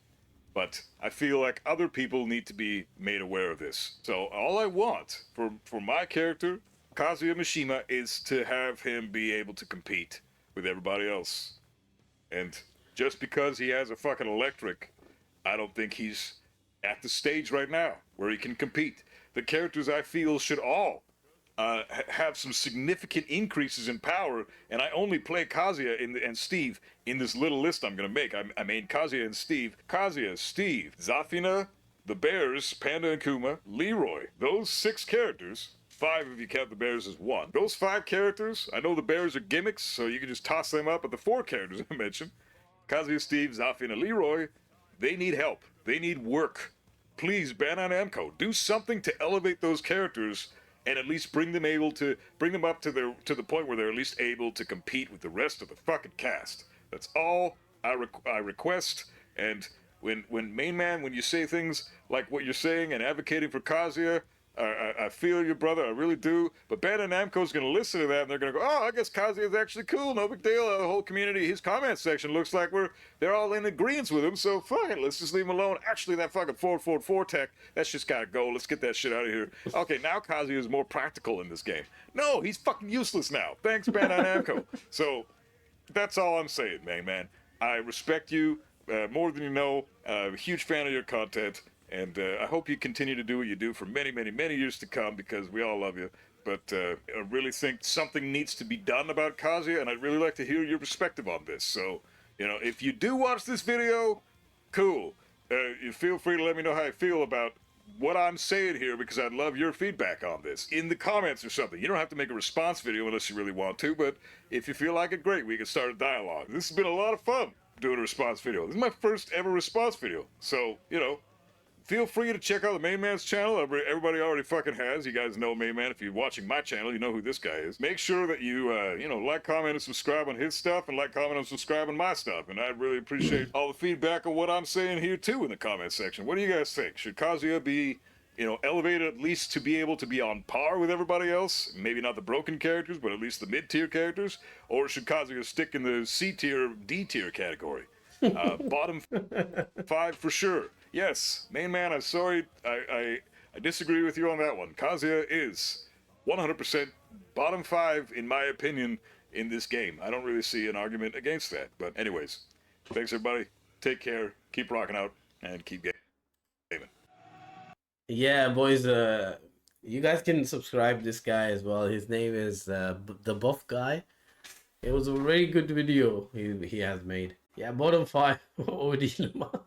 but I feel like other people need to be made aware of this. So all I want for my character, Kazuya Mishima, is to have him be able to compete with everybody else. And just because he has a fucking electric, I don't think he's at the stage right now where he can compete. The characters I feel should all have some significant increases in power, and I only play Kazuya and Steve in this little list I'm gonna make. I made Kazuya and Steve. Kazuya, Steve, Zafina, the Bears, Panda and Kuma, Leroy. Those 6 characters. 5 if you count the Bears as 1. Those 5 characters, I know the Bears are gimmicks, so you can just toss them up, but the 4 characters I mentioned, Kazuya, Steve, Zafina, Leroy, they need help. They need work. Please, Bandai Namco, do something to elevate those characters and at least bring them up to the point where they're at least able to compete with the rest of the fucking cast. That's all I request. And when main man, when you say things like what you're saying and advocating for Kazuya, I feel you, brother. I really do. But Bandai Namco's going to listen to that, and they're going to go, oh, I guess Kazuya's actually cool. No big deal. The whole community, his comment section looks like they're all in agreement with him, so fuck it. Let's just leave him alone. Actually, that fucking 444 tech, that's just got to go. Let's get that shit out of here. Okay, now Kazuya is more practical in this game. No, he's fucking useless now. Thanks, Bandai Namco. So, that's all I'm saying, man. I respect you more than you know. I'm a huge fan of your content. And I hope you continue to do what you do for many, many, many years to come, because we all love you. But I really think something needs to be done about Kazuya, and I'd really like to hear your perspective on this. So, if you do watch this video, cool. You feel free to let me know how you feel about what I'm saying here, because I'd love your feedback on this in the comments or something. You don't have to make a response video unless you really want to, but if you feel like it, great. We can start a dialogue. This has been a lot of fun doing a response video. This is my first ever response video. So, feel free to check out the main man's channel. Everybody already fucking has. You guys know main man. If you're watching my channel, you know who this guy is. Make sure that you, like, comment, and subscribe on his stuff, and like, comment, and subscribe on my stuff. And I really appreciate all the feedback on what I'm saying here too in the comment section. What do you guys think? Should Kazuya be, elevated at least to be able to be on par with everybody else? Maybe not the broken characters, but at least the mid-tier characters? Or should Kazuya stick in the C-tier, D-tier category? Bottom 5 for sure. Yes, main man, I'm sorry, I disagree with you on that one. Kazuya is 100% bottom 5, in my opinion, in this game. I don't really see an argument against that. But anyways, thanks everybody. Take care, keep rocking out, and keep gaming. Yeah, boys, you guys can subscribe this guy as well. His name is the Buff Guy. It was a very good video he has made. Yeah, bottom 5 OD Lamar.